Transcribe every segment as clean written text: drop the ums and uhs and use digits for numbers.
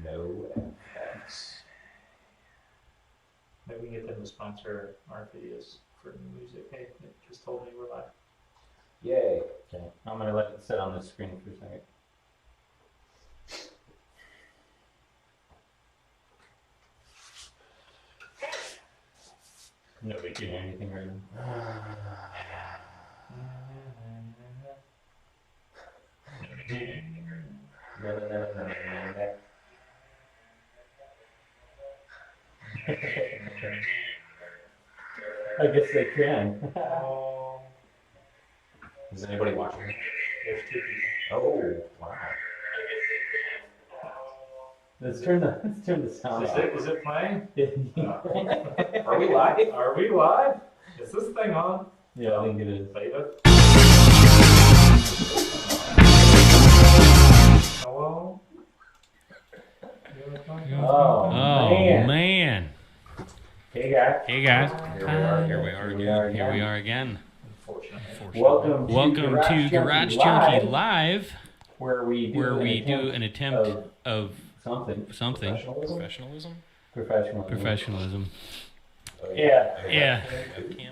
No FX. Maybe we can get them to sponsor our videos for new music. Hey, it just told me we're live. Yay. Okay, I'm gonna let it sit on the screen for a second. Nobody can hear anything right now. I guess they can. Is anybody watching? There's two people. Oh, wow. Let's turn the sound off. Is it playing? Are we live? Are we live? Is this thing on? Yeah, I think it is. Beta? Hello? Oh, man. man. Hey guys. Hey guys. Here we are again. Unfortunately. Welcome to Garage Junkie Live, where we do an attempt of something. Professionalism? Professionalism. Yeah. Yeah.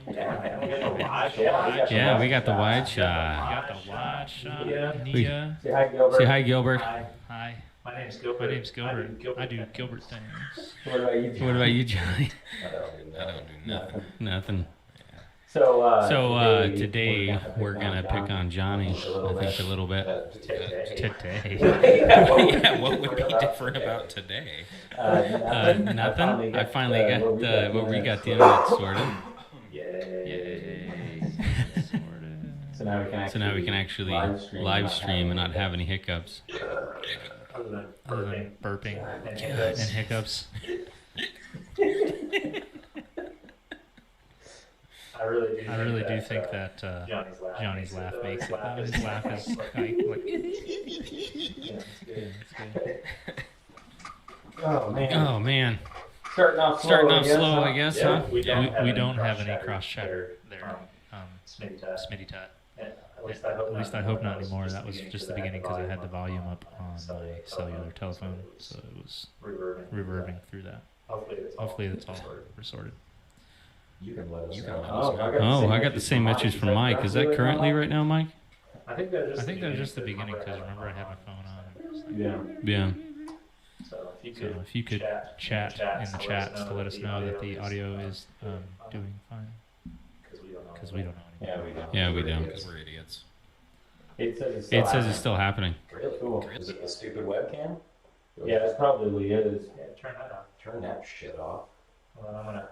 Yeah. Yeah, we got the wide shot. Yeah. Nia. Say hi, Gilbert. Say hi, Gilbert. Hi, My name's Gilbert. my name's Gilbert. I do Gilbert things. What about you? What about you, Johnny? I don't do nothing. Nothing. So today we're gonna pick on Johnny. I think a little bit. Today. Yeah, what would be different about today? Nothing. I finally got where we got the internet sorted. Yay. So now we can actually live stream and not have any hiccups. Other Other than than burping and and hiccups. I really do think that Johnny's laugh makes it. His His laugh is like Yeah, it's good. Oh man. Oh man. Starting off slow, I guess, Yeah, huh? we we don't have cross any cross chatter there. Smitty Tot. Smitty tot. At least I hope not anymore. That was just the beginning because I had the volume up on my cellular telephone, so it was reverbing through that. Hopefully it's all sorted. You can let us Oh, I got the same message from Mike. Is that currently right now, Mike? I think that was just the beginning because remember I had my phone on. Yeah. Yeah. So if you could chat in the chats to let us know that the audio is doing fine, because we don't know Yeah, anymore. we do. Yeah, we do. Because we're idiots. It says It says it's still happening. Really? Cool. Is it the stupid webcam? Yeah, it probably is. Yeah, turn that off. Turn that shit off, Well, I'm gonna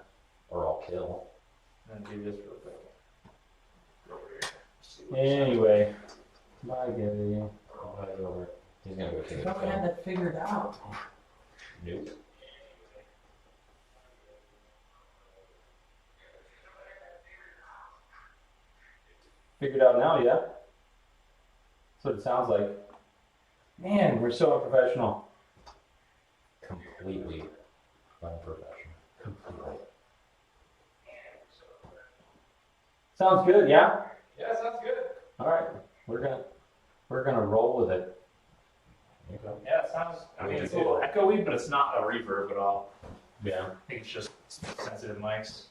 or I'll kill. do this real quick. Go over here. See what's Anyway. Bye, Gabby. Right over. He's gonna go take I it. thought we had that figured out. Nope. Figured out now, yeah? That's what it sounds like. Man, we're so unprofessional. Completely unprofessional. Completely. Sounds good, yeah? Yeah, sounds good. Alright. We're gonna roll with it. There you go. Yeah, it sounds. I mean, it's a little echoey, but it's not a reverb at all. Yeah. I think it's just sensitive mics.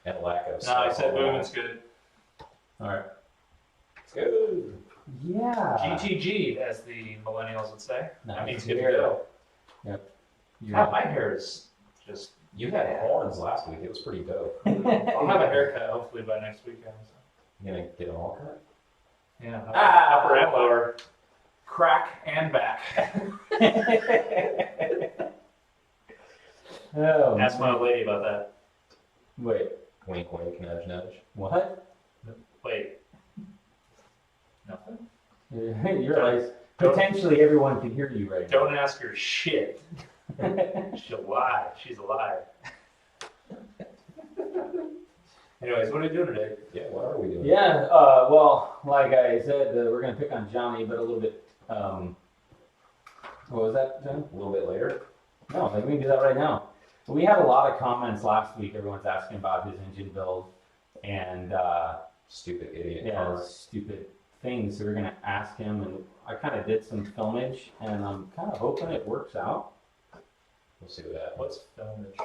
And lack of No, I said boom. It's good. Alright. It's good. Yeah. GTG, as the millennials would say. That means good to Hair. go. Yep. God, my hair is just. You had horns last week. It was pretty dope. I'll have a haircut hopefully by next weekend. So. You gonna get them all cut? Yeah. Ah! Upper and lower. Crack and back. Oh, Ask my lady about that. Wait. Wink, wink, nudge, nudge. What? Wait. Nothing? You realize potentially everyone can hear you right Don't ask her shit. She'll lie. She's alive. Anyways, what are you doing today? Yeah, what are we doing? Yeah, well, like I said, we're going to pick on Johnny, but a little bit, what was that, John? A little bit later. No, like we can do that right now. We had a lot of comments last week. Everyone's asking about his engine build and, Stupid idiot yeah, car. stupid things. So we're going to ask him, and I kind of did some filmage, and I'm kind of hoping it works out. We'll see what happens. What's filmage?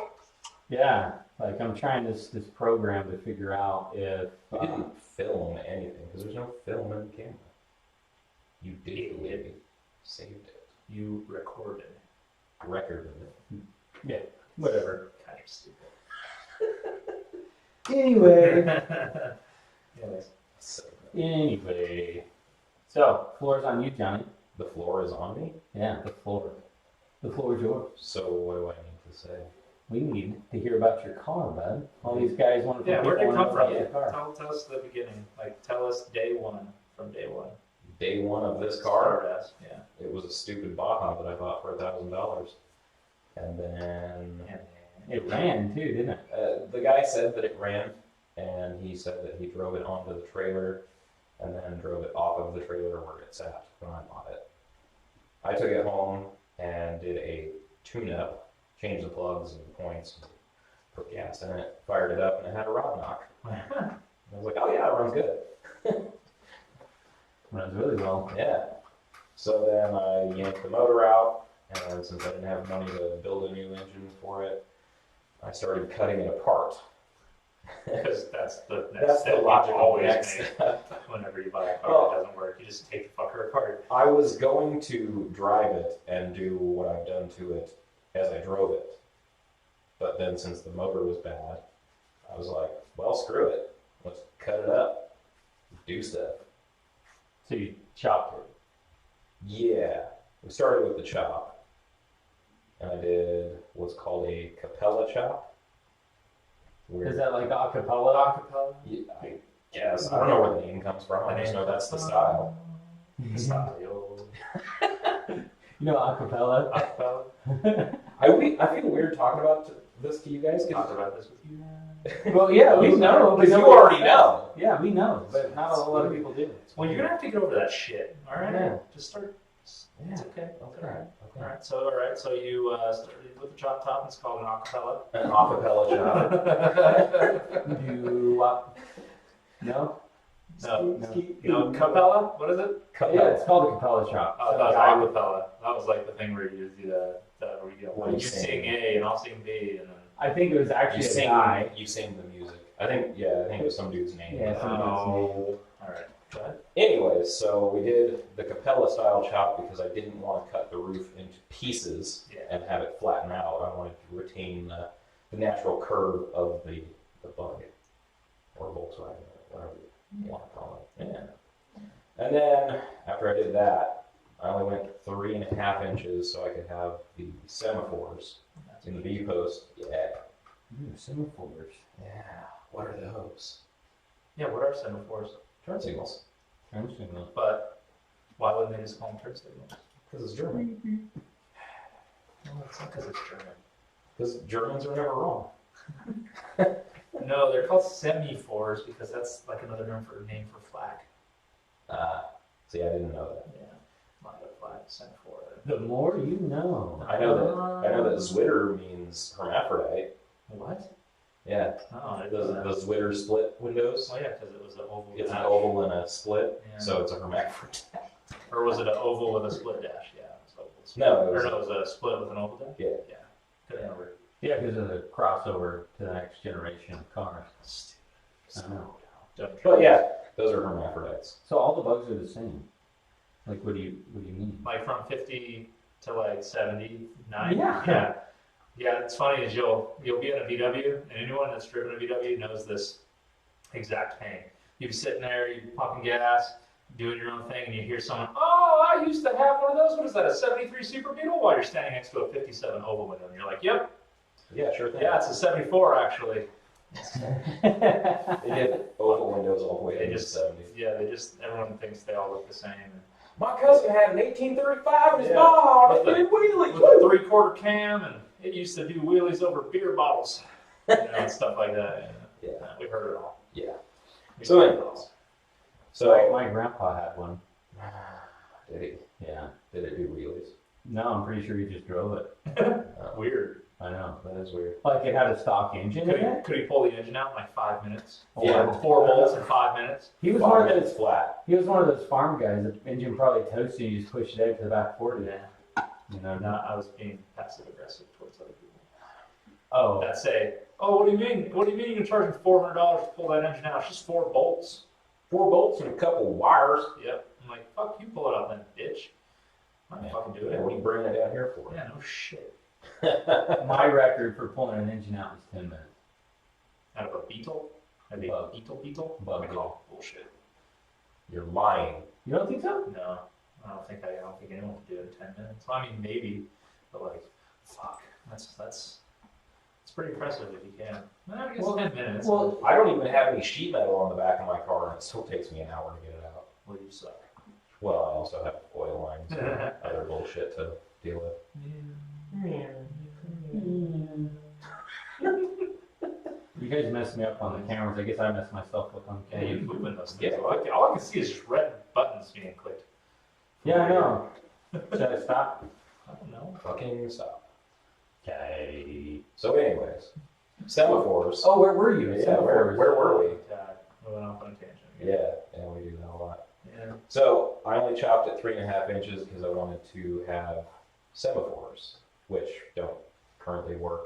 Yeah, like I'm trying this program to figure out if We didn't film anything because there's no film in the camera. You digitally saved it. You recorded. Recorded it. yeah, whatever. Kind of stupid. Anyway, Anyways. So, anyway, so floor's on you, Johnny. the floor is on me. Yeah, the floor. The floor is yours. So what do I need to say? We need to hear about your car, bud. All these guys want to Yeah, where'd you come from? your car. Tell us the beginning. Like, tell us day one from day one. Day one of this car, Start us, yeah. it was a stupid Baja that I bought for $1,000, and then It ran too, didn't it? the guy said that it ran, and he said that he drove it onto the trailer, and then drove it off of the trailer where it sat when I bought it. I took it home and did a tune-up, changed the plugs and points, put gas in it, fired it up, and it had a rod knock. I was like, oh yeah, it runs good. Runs really well. Yeah. So then I yanked the motor out, and since I didn't have money to build a new engine for it, I started cutting it apart. Because that's the next That's step the you logical always next make. step. Whenever you buy a car Well- that doesn't work, you just take the fucker apart. I was going to drive it and do what I've done to it as I drove it. But then since the motor was bad, I was like, well, screw it. Let's cut it up. Do stuff. So you chopped it. Yeah. We started with the chop. And I did what's called a Capella chop. Where Is that like acapella? Acapella? Yeah, I guess. I don't know where the name comes from. I just know that's the style. Style. You know acapella? Acapella? I feel weird talking about this to you guys. Talked about this with you. Well, yeah, we know. Because you already know. Yeah, we know, but not a whole lot of people do. Well, you're gonna have to get over that shit. All right. Yeah. Just start. Yeah. It's okay. It's Okay. all right. All right. So you started with the chop top. It's called an acapella. An acapella chop. No? No, capella. What is it? Yeah, it's called a capella chop. Oh, that was acapella. That was like the thing where you do the where you Where you you sing sing. A and I'll sing B and then. I think it was You actually a sing. guy. You sing the music. I think it was some dude's name. Yeah, some dude's Oh. All right. Go ahead. Anyways, so we did the Capella style chop because I didn't want to cut the roof into pieces Yeah. and have it flatten out. I wanted to retain the natural curve of the Bug or Volkswagen or whatever you want to call it. Yeah. And then after I did that, I only went 3.5 inches so I could have the semaphores in the V post. Yeah. Semaphores. Yeah. What are those? Yeah. What are semaphores? Turn signals. Turn signal. But why wouldn't they just call them turn signals? Because it's German. No, it's not because it's German. Because Germans are never wrong. No, they're called semaphores because that's like another name for flag. See, I didn't know that. Yeah. Not a flag, semaphore. The more you know. I know that Zwitter means hermaphrodite. What? Yeah, Oh, it the doesn't. Zwitter split windows. Oh yeah, because it was an oval. It's an dash. oval and a split, Yeah. so it's a hermaphrodite. Or was it an oval with a split dash? Yeah, it was oval. Split. No, it was- Or no, it was a split with an oval dash. Yeah. Yeah. Couldn't remember. Yeah, because of the crossover to the next generation of cars. Stupid. I know. Don't But yeah, those are hermaphrodites. So all the bugs are the same. Like, what do you mean? Like from 50 to like 79. Yeah. Yeah, it's funny is you'll be in a VW, and anyone that's driven a VW knows this exact pain. You be sitting there, you pumping gas, doing your own thing, and you hear someone, "Oh, I used to have one of those. What is that? A '73 Super Beetle?" While you're standing next to a '57 oval window, and you're like, "Yep, Yeah, sure thing. yeah, it's a '74 actually." They did oval windows all the way They into the just, 70s. yeah, everyone thinks they all look the same. My cousin had an 1835 in his Yeah. Baja and With it did wheelies. With a 3/4 cam, and it used to do wheelies over beer bottles, and stuff like that. Yeah. We've heard it all. Yeah. We've So heard it anyways. all. So, my grandpa had one. did it, Yeah. did it do wheelies? No, I'm pretty sure he just drove it. Weird. I know. That is weird. Like, it had a stock engine in it. Could he pull the engine out in like 5 minutes? Yeah. 4 bolts in 5 minutes. He was 5 one of minutes those. flat. He was one of those farm guys. The engine probably toasted. You just pushed it out to the back 40. Yeah. You know, No, I was being passive aggressive towards other people. oh, That say, oh, what do you mean? What do you mean you're charging $400 to pull that engine out? It's just 4 bolts. 4 bolts and a couple wires. Yep. I'm like, fuck, you pull it out then, bitch. I'm not fucking doing Yeah, it. what are you bringing it down here for? Yeah, no shit. my record for pulling an engine out was 10 minutes. Out of a Beetle? Maybe a Bug. Beetle? Bug, I call it bullshit. You're lying. You don't think so? No, I don't think anyone can do it in 10 minutes. Well, I mean, maybe, but like, fuck, that's pretty impressive if you can. Well, I guess 10 minutes. Well, I don't even have any sheet metal on the back of my car, and it still takes me an hour to get it out. Well, you suck. Well, I also have oil lines and other bullshit to deal with. You guys messed me up on the cameras. I guess I messed myself up on the Yeah, you cameras. moving those things. Yeah. All I can see is just red buttons being clicked. Yeah, I know. Should I stop? I don't know. Fucking stop. Okay. So anyways, semaphores. Oh, where were you? Yeah, where were we? God, we went off on a tangent. Yeah, we do that a lot. Yeah. So I only chopped it 3.5 inches because I wanted to have semaphores, which don't currently work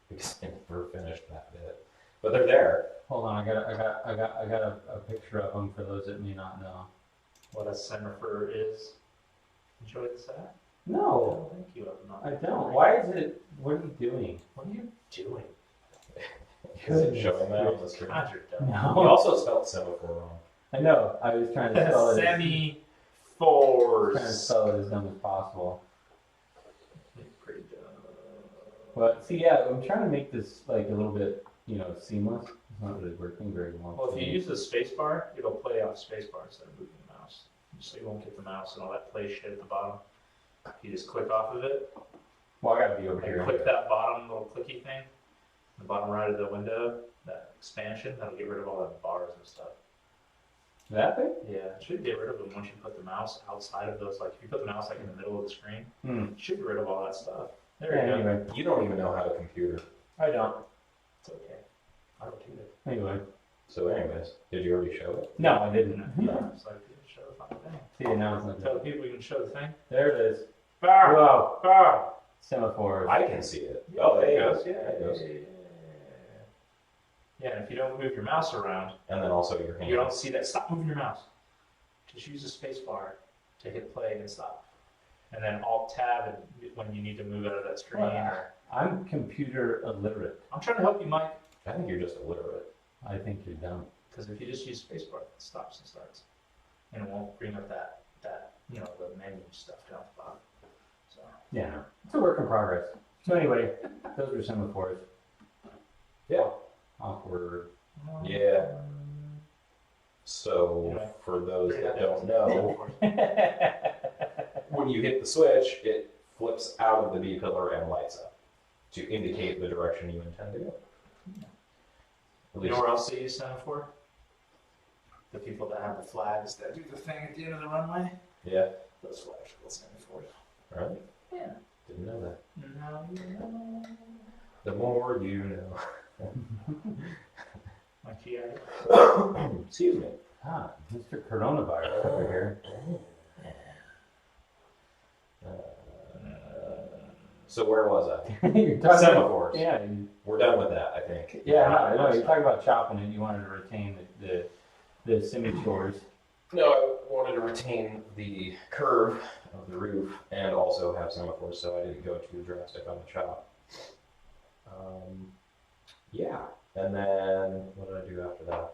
because I never finished that bit. But they're there. Hold on, I got a picture of them for those that may not know. What a semaphore is. Enjoy the set? No, Thank you. I don't. Why is it? What are you doing? What are you doing? Is it showing that on the screen? God, you're dumb. You No. also spelled semaphore wrong. I know. I was trying to spell it. Trying to Semi-force. spell it as dumb as possible. Pretty dumb. But see, yeah, I'm trying to make this like a little bit, seamless. It's not really working very well. Well, if you use the space bar, it'll play off space bar instead of moving the mouse. So you won't get the mouse and all that play shit at the bottom. If you just click off of it, Well, I gotta be over and here. click that bottom little clicky thing, the bottom right of the window, that expansion, that'll get rid of all the bars and stuff. That thing? Yeah, it should get rid of them once you put the mouse outside of those. Like if you put the mouse like in the middle of the screen, Hmm. it should get rid of all that stuff. There Yeah, you go. anyway. You don't even know how to computer. I don't. It's okay. I don't do it. Anyway. So anyways, did you already show it? No, I didn't. Yeah, it's like show the fucking thing. See, now it's not Tell the good. people you can show the thing. There it is. Ah, Whoa. ah. Semaphores. I can see it. Oh, there it goes. Yeah, There it goes. Yeah, and if you don't move your mouse around, And then also your hand. you don't see that. Stop moving your mouse. Just use the space bar to hit play and stop. And then Alt Tab and when you need to move out of that screen. Or, I'm computer illiterate. I'm trying to help you, Mike, I think you're just illiterate. I think you're dumb. because if you just use space bar, it stops and starts, and it won't bring up that the menu stuff down at the bottom. So Yeah, no. It's a work in progress. So anyway, those were semaphores. Yeah. Awkward. Yeah. So Anyway. for those that don't know, when you hit the switch, it flips out of the B pillar and lights up to indicate the direction you intend to go. At You least know where else they use semaphore? The people that have the flags that do the thing at the end of the runway. yeah. Those flags are called semaphores. Really? Yeah. Didn't know that. No, you know. The more you know. My GI. Excuse me. Ah, Mr. Coronavirus over here. So where was I? You're talking Semaphores. Yeah, We're done with that, I think. yeah. No, I know. You're talking about chopping it. You wanted to retain the semi-chores. No, I wanted to retain the curve of the roof and also have semaphores, so I didn't go too drastic on the chop. Yeah, and then what did I do after that?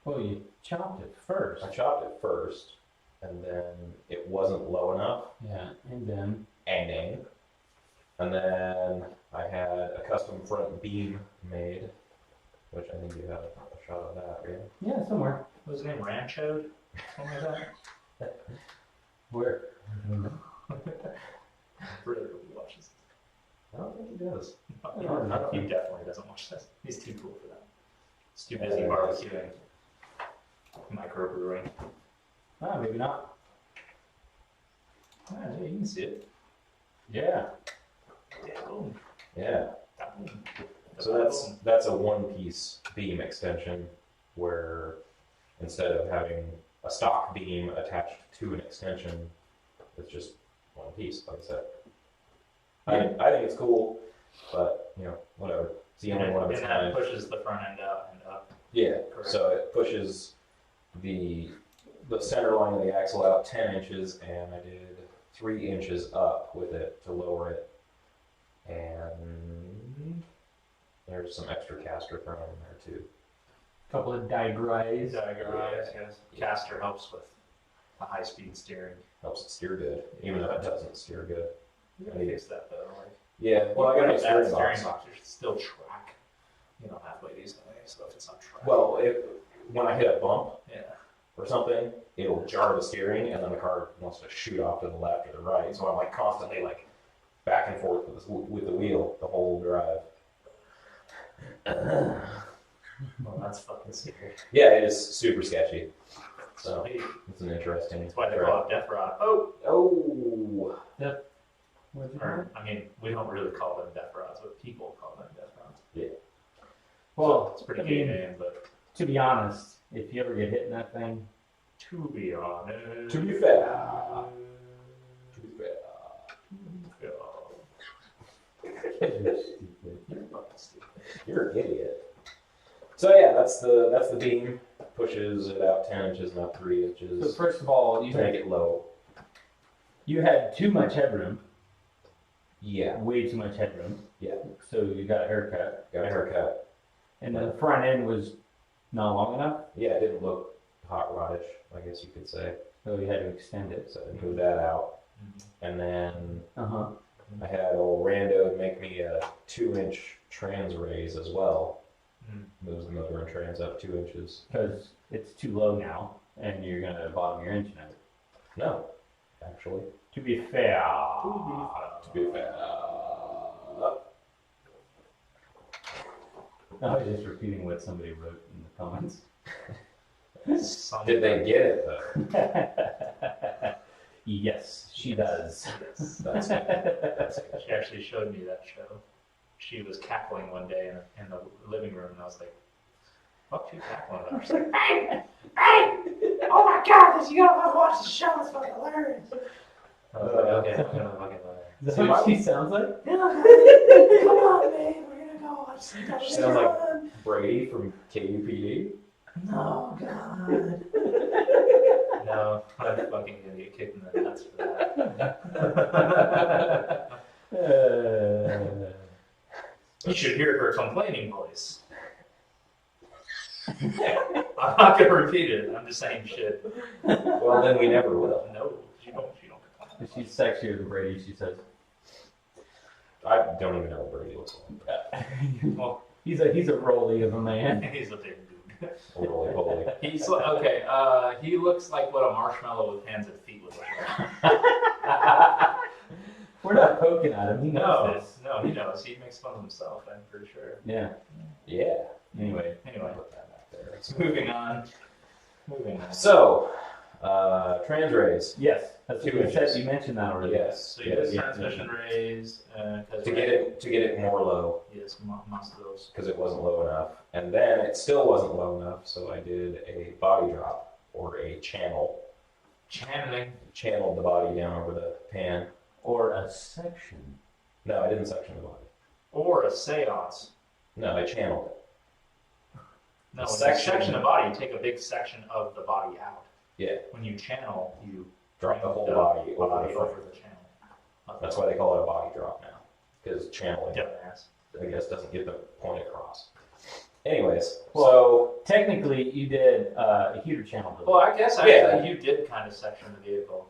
Well, you chopped it first. I chopped it first, and then it wasn't low enough, Yeah, and then and then I had a custom front beam made, which I think you had a shot of that, right? yeah, somewhere. What was his name? Rancho? Something like that? Where? Really watches. I don't think he does. He definitely doesn't watch this. He's too cool for that. He's too busy barbecuing, microbrewing. Ah, maybe not. Ah, yeah, you can see it. Yeah. Yeah, boom. Yeah. Boom. So that's a one-piece beam extension where instead of having a stock beam attached to an extension, it's just one piece, like I said. I think it's cool, but whatever. It's the only one of its and kind. that pushes the front end out and up. Yeah. Correct. So it pushes the center line of the axle out 10 inches, and I did 3 inches up with it to lower it, and there's some extra caster thrown in there too. Couple of digrides. Yes. Caster helps with the high-speed steering. Helps it steer good, even though it doesn't steer good. You gotta fix that though. Like, Yeah, well, I got a that steering steering box. box. You should still track, halfway decently. So if it's on track, Well, when I hit a bump yeah. or something, it'll jar the steering, and then the car wants to shoot off to the left or the right. So I'm like constantly like back and forth with the wheel the whole drive. Well, that's fucking scary. Yeah, it is super sketchy. So Sweet. it's an interesting. That's why they call it death rod. Oh, Oh. What'd you or, I mean, we don't really call them death rods, but people call them death rods. Well, So it's a pretty I gay mean, name, but to be honest, if you ever get hit in that thing, to be honest, To be fair. To be fair. you're stupid. You're fucking stupid. You're an idiot. So yeah, that's the beam. Pushes it out 10 inches and up 3 So inches first of all, to make it low. you had too much headroom, Yeah. way too much headroom. Yeah. So you got a haircut, Got a haircut. and the front end was not long enough, Yeah, it didn't look hot rodish, I guess you could say. so you had to extend it. So I moved that out. Mm-hmm. And then Uh-huh. I had old Rando make me a 2-inch trans raise as well. Mm. Moves the motor and trans up 2 inches. Because it's too low now, and you're gonna bottom your engine out. No, actually. To be fair. To be fair. I was just repeating what somebody wrote in the comments. Did they get it though? Yes, she does. Yes. That's good. She actually showed me that show. She was cackling one day in the living room, and I was like, "What you cackling about?" She's like, "Hey, oh my God, you gotta watch the show. It's fucking hilarious." I was like, "Okay, I'm gonna fucking Is that what she sounds like? come on, babe, we're gonna go watch some She sounds like Brady from KUPD. No, God. No, I'm fucking gonna get kicked in the nuts for that. You should hear her complaining voice. I'm not gonna repeat it. I'm just saying shit. Well, then we never will. No, she don't complain. If she's sexier than Brady, she says. I don't even know what Brady looks like. Well, He's a rolly of a man. he's a big dude. Holy, holy. He's okay. He looks like what a marshmallow with hands and feet would look like. We're not poking at him. He knows this. No, he knows. He makes fun of himself. I'm pretty sure. Yeah. Yeah. Anyway. Anyway, Put that back there. moving on. Moving on. So, trans raise. Yes. That's what 2 you said. inches. You mentioned that already. Yes. So you did yes. transmission raise To get it more low, Yes, most of those. because it wasn't low enough. And then it still wasn't low enough, so I did a body drop, or a channel. Channeling. Channeled the body down over the pan. Or a section. No, I didn't section the body. Or a seance. No, I channeled it. No, A when you section. section the body, you take a big section of the body out. Yeah. When you channel, you Drop the bring whole body over body the front. over the channel. That's why they call it a body drop now. Because channeling, Dumbass. I guess, doesn't get the point across. Anyways, Well, technically, you did a heater channel. Delete. Well, I guess actually Yeah. you did kind of section the vehicle.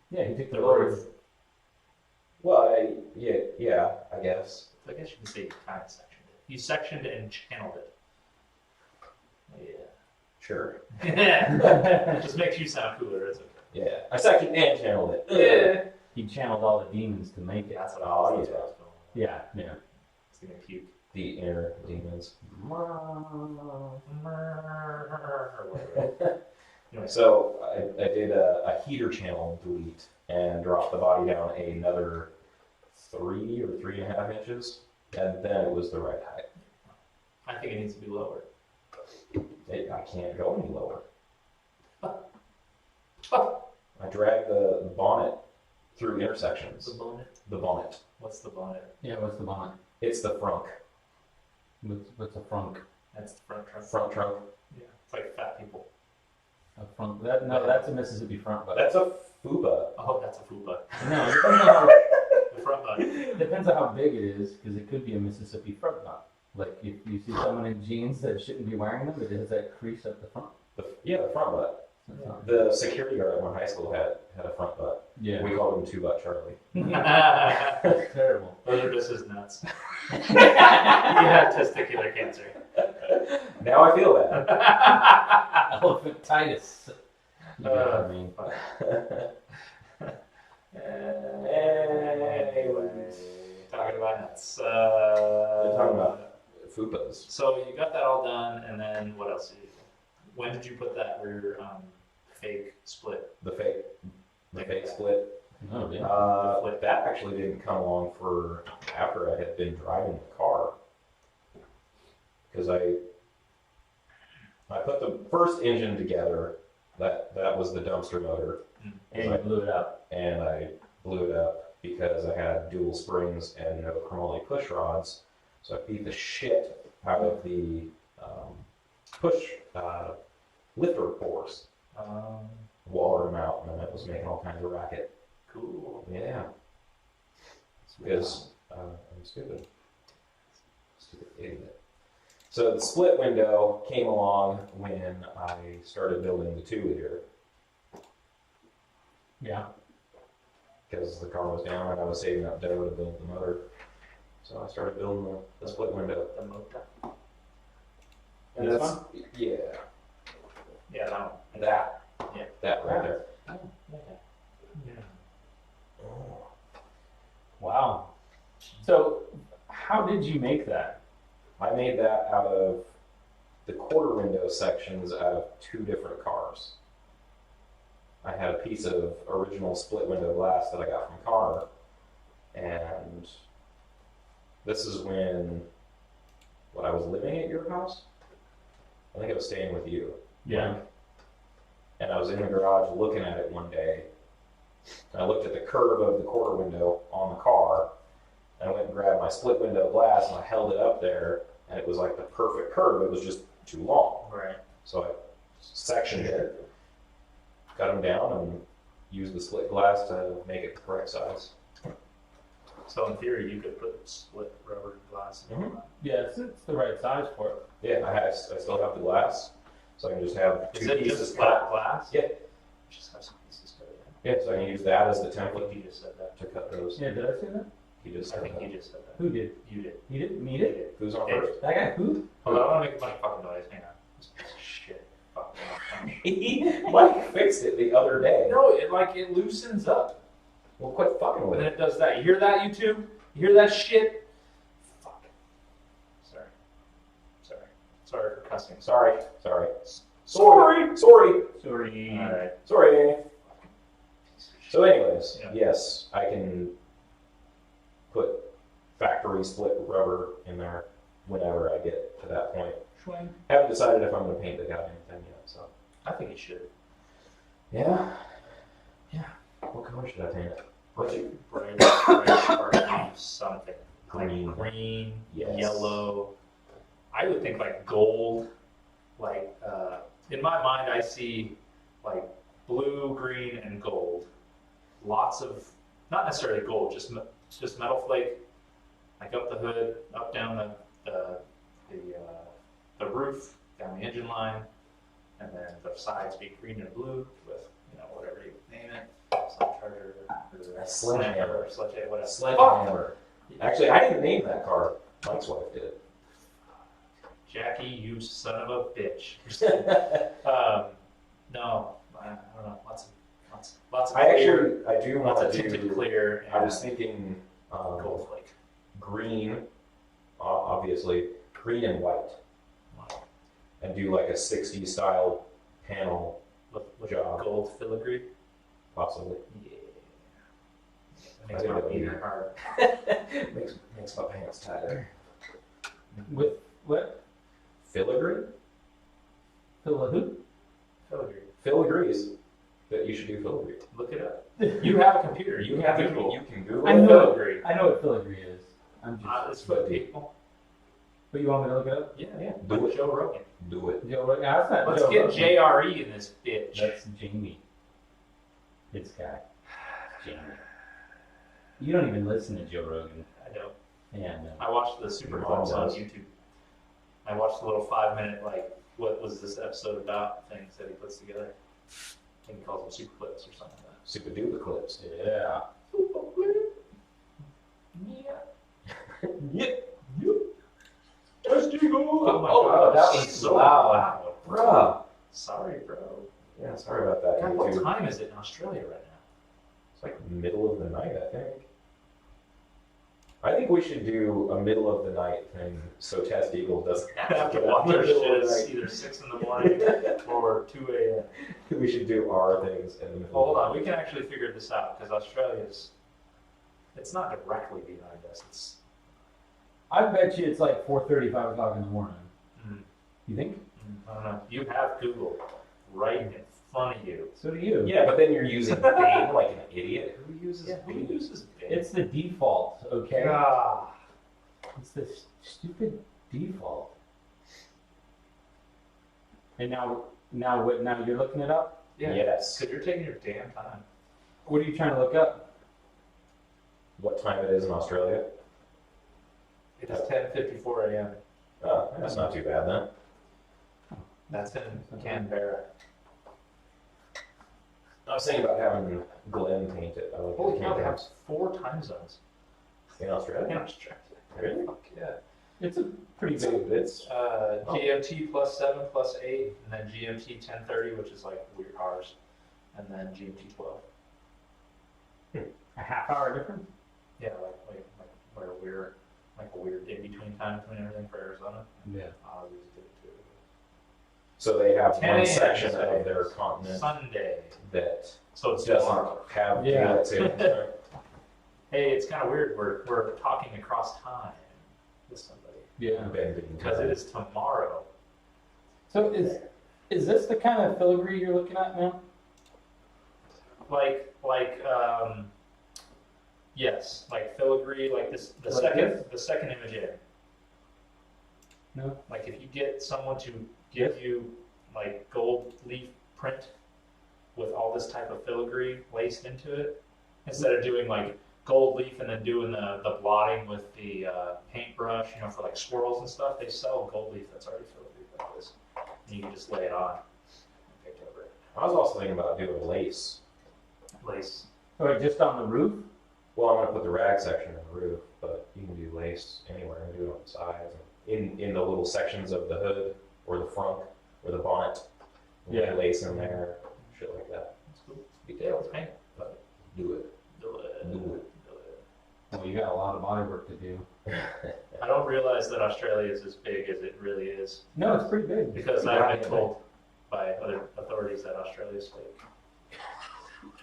Yeah, he took the The rotor. roof. yeah, I guess. I guess you can say you kind of sectioned it. You sectioned and channeled it. Sure. Yeah. It just makes you sound cooler. It's okay. Yeah, I sectioned and channeled it. Yeah. He channeled all the demons to make it. That's what Oh, I was yeah. going. Yeah, yeah. It's gonna puke. The inner demons. Anyway, So I did a heater channel delete and dropped the body down another 3 or 3.5 inches, and then it was the right height. I think it needs to be lower. I can't go any lower. I dragged the bonnet through intersections. The bonnet. The bonnet. What's the bonnet? Yeah, what's the bonnet? It's the frunk. What's a frunk? That's the front trunk. Front trunk. Yeah, it's like fat people. A front? That's a Mississippi front butt. That's a fuba. Oh, that's a fuba. No, it depends on how, The front butt. depends on how big it is, because it could be a Mississippi front butt. Like if you see someone in jeans that shouldn't be wearing them, it has that crease up the front. The front butt. That's not- The security guard at my high school had a front butt. Yeah. We called him Two Butt Charlie. That's terrible. Those are just his nuts. He had testicular cancer. Now I feel that. Elephantitis. You know what I mean? Anyway, talking about nuts. We're talking about fupas. So you got that all done, and then what else did you do? When did you put that rear fake split? The fake split. Oh, yeah. That actually didn't come along for after I had been driving the car, because I put the first engine together. That was the dumpster motor, And you blew it up. and I blew it up because I had dual springs and no chromoly push rods. So I beat the shit out of the push lifter pores, waller them out, and then it was making all kinds of racket. Cool. Yeah, because I'm stupid. Stupid idiot. So the split window came along when I started building the 2-liter, Yeah. because the car was down and I was saving up dough to build the motor. So I started building the split window. The motor. And This that's, one? yeah, Yeah, that one. that. Yeah. That right there. Yeah. Wow. So, how did you make that? I made that out of the quarter window sections out of 2 different cars. I had a piece of original split window glass that I got from Car, and this is when I was living at your house. I think I was staying with you. Yeah. And I was in the garage looking at it one day. And I looked at the curve of the quarter window on the car, and I went and grabbed my split window glass and I held it up there, and it was like the perfect curve. It was just too long. Right. So I sectioned it, cut them down, and used the split glass to make it the correct size. So in theory, you could put split rubber glass in Mhm. that. Yeah, it's the right size for it. Yeah, I still have the glass, so I can just have Is 2 it pieces just cut. flat glass? Yeah. Just have some pieces cut. Yeah, so I can use that as the I template think you just said that. to cut those. Yeah, did I say that? He just I said think that. you just said that. Who did? You did. You did? Me You did? did. Who's on Hey. first? That guy who? Hold on, I want to make a bunch of fucking noise. Hang on. This piece of shit. Fucking Mike fixed it the other day. No, it loosens up. Well, quit fucking And with then it. it does that. You hear that, YouTube? You hear that shit? Fuck. Sorry. Sorry for cussing. Sorry. Sorry. Sorry. Alright. Sorry. So anyways, Yeah. yes, I can put factory split rubber in there whenever I get to that point. Schwing. Haven't decided if I'm going to paint the goddamn thing yet, so. I think you should. Yeah. What color should I paint it? Bright, sparkly, something. Green. Like green, Yes. yellow. I would think like gold. Like, in my mind, I see like blue, green, and gold. Lots of, not necessarily gold, just metal flake. Like up the hood, up down the roof, down the engine line, and then the sides be green and blue with, whatever you name it. Charger, or Sledgehammer. Sledgehammer, whatever. Sledgehammer. Actually, I didn't name that car. Mike's wife did. Jackie, you son of a bitch. No, I don't know. Lots of I clear, do lots want of to tinted do. clear. I was thinking gold flake. green, obviously, green and white, and do like a 60s style panel, With job. gold filigree. possibly. Yeah. That makes I my think wiener hard. makes my pants tighter. With what? Filigree? Phil who? Filigree. Filigrees. that you should do filigree. Look it up. You have a computer. You have Google. You can Google I know. filigree. I know what filigree is. I'm just. It's what people. But you want me to look it up? Yeah. Do Like it. Joe Rogan. Do it. Joe, that's not Let's Joe get Rogan. JRE in this bitch. That's Jamie. This guy. Jamie. You don't even listen to Joe Rogan. I don't. Yeah, no. I watched the super clips on YouTube. I watched the little 5-minute, like, what was this episode about things that he puts together. I think he calls them super clips or something like that. Super duper clips. Yeah. Yeah. Oh my Oh, god, that she's was so loud. loud. Bruh. Sorry, bro. Yeah, sorry about that. God, what YouTube. time is it in Australia right now? It's like middle of the night, I think. I think we should do a middle of the night thing so Test Eagle doesn't Have to get up watch in the our middle shit of the at night. either 6 in the morning or 2 a.m. We should do our things in the middle. Hold of on, the we can actually figure this out because Australia's, it's not directly behind us. It's, I bet you it's like 4:30, 5 o'clock in the morning. You think? I don't know. You have Google right in front of you. So do you. Yeah, but then you're using Bing like an idiot. Who uses Who Bing? uses Bing? It's the default, okay? Ah. It's the stupid default. And now what? Now you're looking it up? Yeah. Yes. Because you're taking your damn time. What are you trying to look up? What time it is in Australia? It is 10:54 a.m. Oh, that's not too bad then. That's in Canberra. I was thinking about having Glenn paint it. I like Holy the cow, they have paintings. 4 time zones In in Australia. Australia. Really? Fuck yeah. It's a pretty It's, big. it's GMT plus 7 plus 8, and then GMT 10:30, which is like weird hours, and then GMT 12. A half hour difference? Yeah, like where we're like a weird in between time between everything for Arizona. Yeah. Oz is good too. so they have 10 one a.m. section today. of their continent Sunday. that So it's tomorrow. doesn't have Yeah. daylight savings time. Hey, it's kind of weird. We're talking across time with somebody Yeah. Bending because it time. is tomorrow. So is this the kind of filigree you're looking at now? Yes, like filigree, like this. The Like second image in. No. Like if you get someone to give you like gold leaf print with all this type of filigree laced into it, instead of doing like gold leaf and then doing the blotting with the paintbrush, you know, for like swirls and stuff, they sell gold leaf that's already filigree like this, and you can just lay it on and paint over it. I was also thinking about doing lace. Lace. Or just on the roof? Well, I'm going to put the rag section in the roof, but you can do lace anywhere and do it on the sides. In the little sections of the hood or the front or the bonnet. You Yeah. can lace in there, shit like that. That's cool. Big deal. Let's paint it. But do it. Do it. Do it. Do it. Well, you got a lot of body work to do. I don't realize that Australia is as big as it really is. No, it's pretty big. Because I've been told by other authorities that Australia is fake.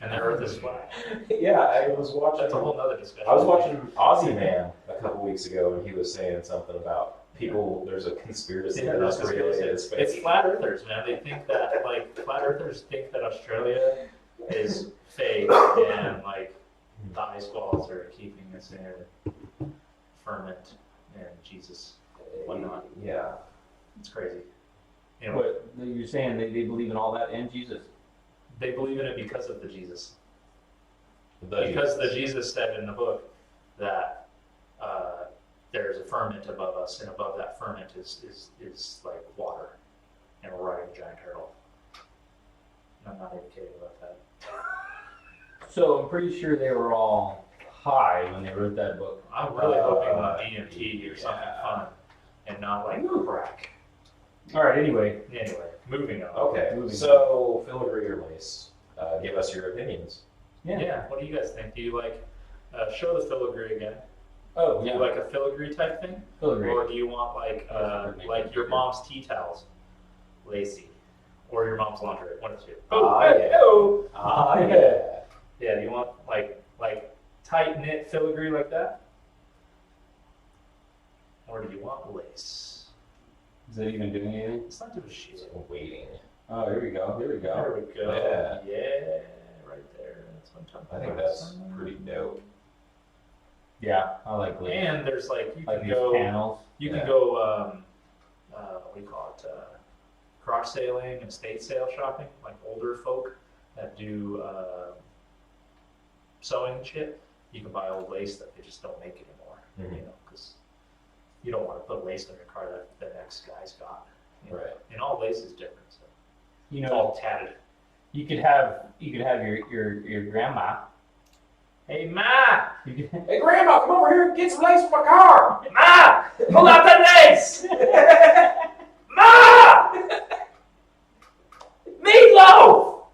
And the Earth is flat. Yeah, I was watching. That's a whole nother discussion. I was watching Aussie Man a couple weeks ago, and he was saying something about people. There's a conspiracy Yeah, that there's Australia conspiracy. is fake. It's flat earthers, man. They think that, like, flat earthers think that Australia is fake and, like, the ice walls are keeping us in ferment and Jesus and whatnot. Yeah. It's crazy. You know, What you're saying they believe in all that and Jesus? they believe in it because of the Jesus. The Because the Jesus said in the book that there's a ferment above us, and above that ferment is like water, and we're riding a giant turtle. And I'm not even kidding about that. So I'm pretty sure they were all high when they wrote that book. I'm really hoping on DMT or something yeah. fun, and not like crack. All right. Anyway, Anyway, moving on. Okay, Moving so filigree or lace, give us your opinions. Yeah. What do you guys think? Do you like show the filigree again? Oh Do yeah. you like a filigree type thing? Filigree. Or do you want like your mom's tea towels, lacy, or your mom's lingerie? One of the two. Yeah. Yeah. Do you want like tight knit filigree like that, or do you want lace? Is that even doing anything? It's not doing shit. Waiting. Oh, here we go. Here we go. There we go. Yeah, right there. That's what I'm talking I think about. that's pretty dope. Yeah, I like glazed. And there's like you Like can these go. panels. You can Yeah. go. What do you call it? Garage sailing and estate sale shopping. Like older folk that do sewing shit. You can buy old lace that they just don't make anymore. Mhm. You know, because you don't want to put lace on your car that the next guy's got. You know? Right. And all lace is different. So You it's know, all tatted. you could have your grandma. Hey Ma! You could, Hey, Grandma, come over here and get some lace for my car. Ma! Pull out the lace! Ma! Meatloaf!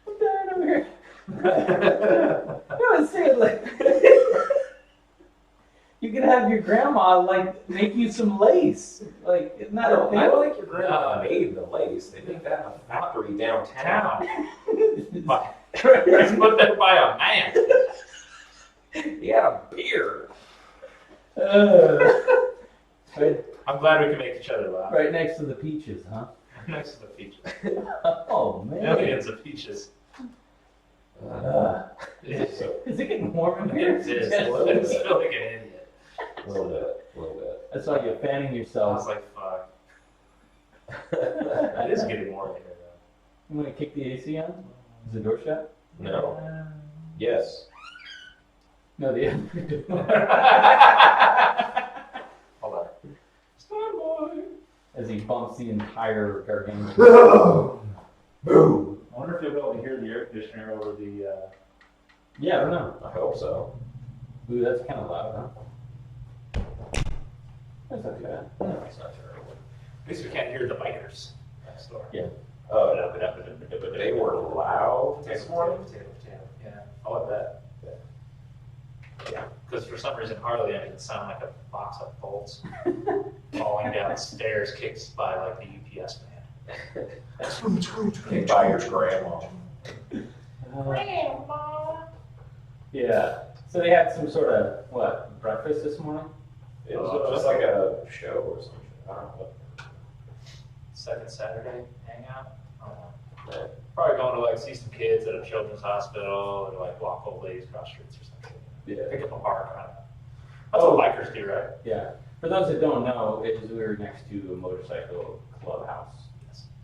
I'm dying over here. I was saying, like, you could have your grandma like make you some lace. Like, isn't that a thing? I don't think your grandma made the lace. They make that in a factory downtown. It's put there by a man. He had a beard. Right, I'm glad we can make each other laugh. right next to the peaches, huh? Next to the peaches. Oh man. Millions of peaches. Is it getting warm in here? It is. Yes. It's still like an idiot. A little bit. That's why you're fanning I yourself. was like, fuck. It is getting warm in here You want to kick the AC on? Is the door shut? though. No. Yes. No, the Hold on. Starboy. as he bumps the entire gargantuan. Boom. I wonder if you'll be able to hear the air conditioner over the. Yeah, I don't know. I hope so. Ooh, that's kind of loud, huh? That's not too bad. No, it's not terrible. At least we can't hear the bikers next door. Yeah. Oh, they were loud this morning. Yeah. Oh, I bet. Yeah. Because for some reason Harley made it sound like a box of bolts falling downstairs, kicked by like the UPS man. Kicked by your grandma. Yeah. So they had some sort of, what, breakfast this morning? It was just like a show or something. I don't know what. Second Saturday hangout. I don't know. Yeah. Probably going to like see some kids at a children's hospital or like walk old ladies across streets or something. Yeah. Pick up a park. I don't know. That's what bikers do, right? Yeah. For those that don't know, we were next to a motorcycle clubhouse.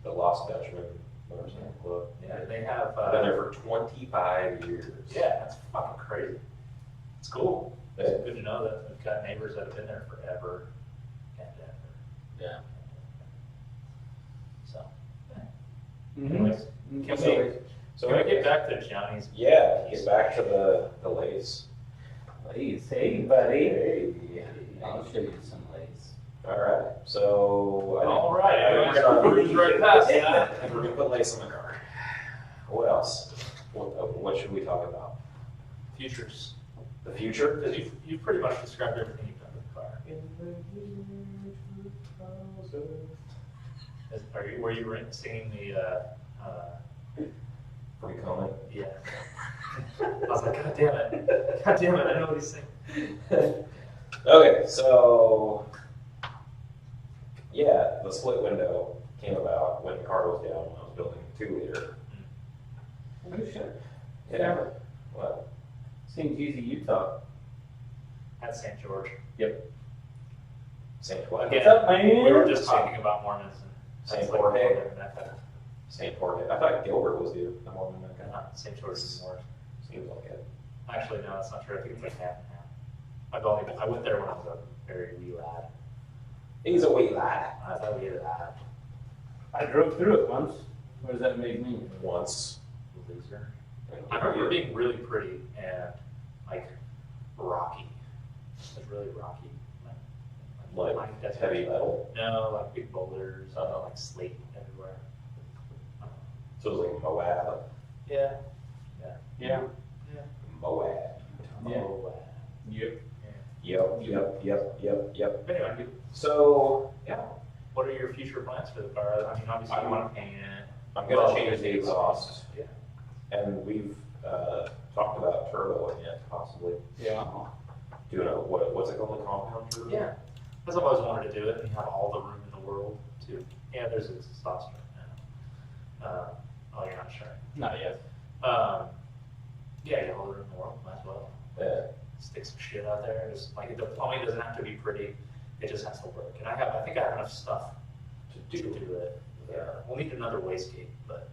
The Lost Dutchman Motorcycle Club. Yeah, they have. I've been there for 25 years. Yeah, that's fucking crazy. It's cool. Yeah. It's good to know that we've got neighbors that have been there forever and ever. Yeah. So, Mm-hmm. anyways, can So we get back to Johnny's? Yeah, get back to the lace. Lace, hey buddy. Hey. I'll show you some lace. All right. So All right, we're we're gonna cruise right past that. and we're gonna put lace in the car. What else? What should we talk about? Futures. The future? Because you've pretty much described everything you've done with the car. Were you singing the? Free coming. Yeah. I was like, God damn it! God damn it! I know what he's saying. Okay, so yeah, the split window came about when the car was down when I was building a 2-liter. Oh shit. Yeah. What? St. Jeezy, Utah. At St. George. St. What? Again, What's up, man? we were just talking about Mormons and St. that's like Jorge. Mormon Mecca. St. Jorge. I thought Gilbert was the Mormon Mecca. Not St. George is more. Seems like it. Actually, no, that's not true. I think it's like half and half. I went there when I was a very wee lad. He's a wee lad. I was a wee lad. I drove through it once. What does that make me? Once. Loser. I remember it being really pretty and like rocky. It was really rocky. Like heavy metal. No, like big boulders, like slate everywhere. So it was like Moab. Yeah. Yeah. Moab. Yeah. Moab. Yep. Yep. Anyway, So, yeah. what are your future plans for the car? I mean, obviously you want to paint it. I'm going to change the exhaust. Yeah. And we've talked about turboing it, possibly. Yeah. Doing a, what's it called, a compound turbo? Yeah. Because I've always wanted to do it and have all the room in the world too. Yeah, there's testosterone. Oh, you're not sure. Not yet. Yeah, you hold it in the world, might as well. Yeah. Stick some shit out there. Just like the plumbing doesn't have to be pretty; it just has to work. And I think I have enough stuff to do it. We'll need another wastegate, but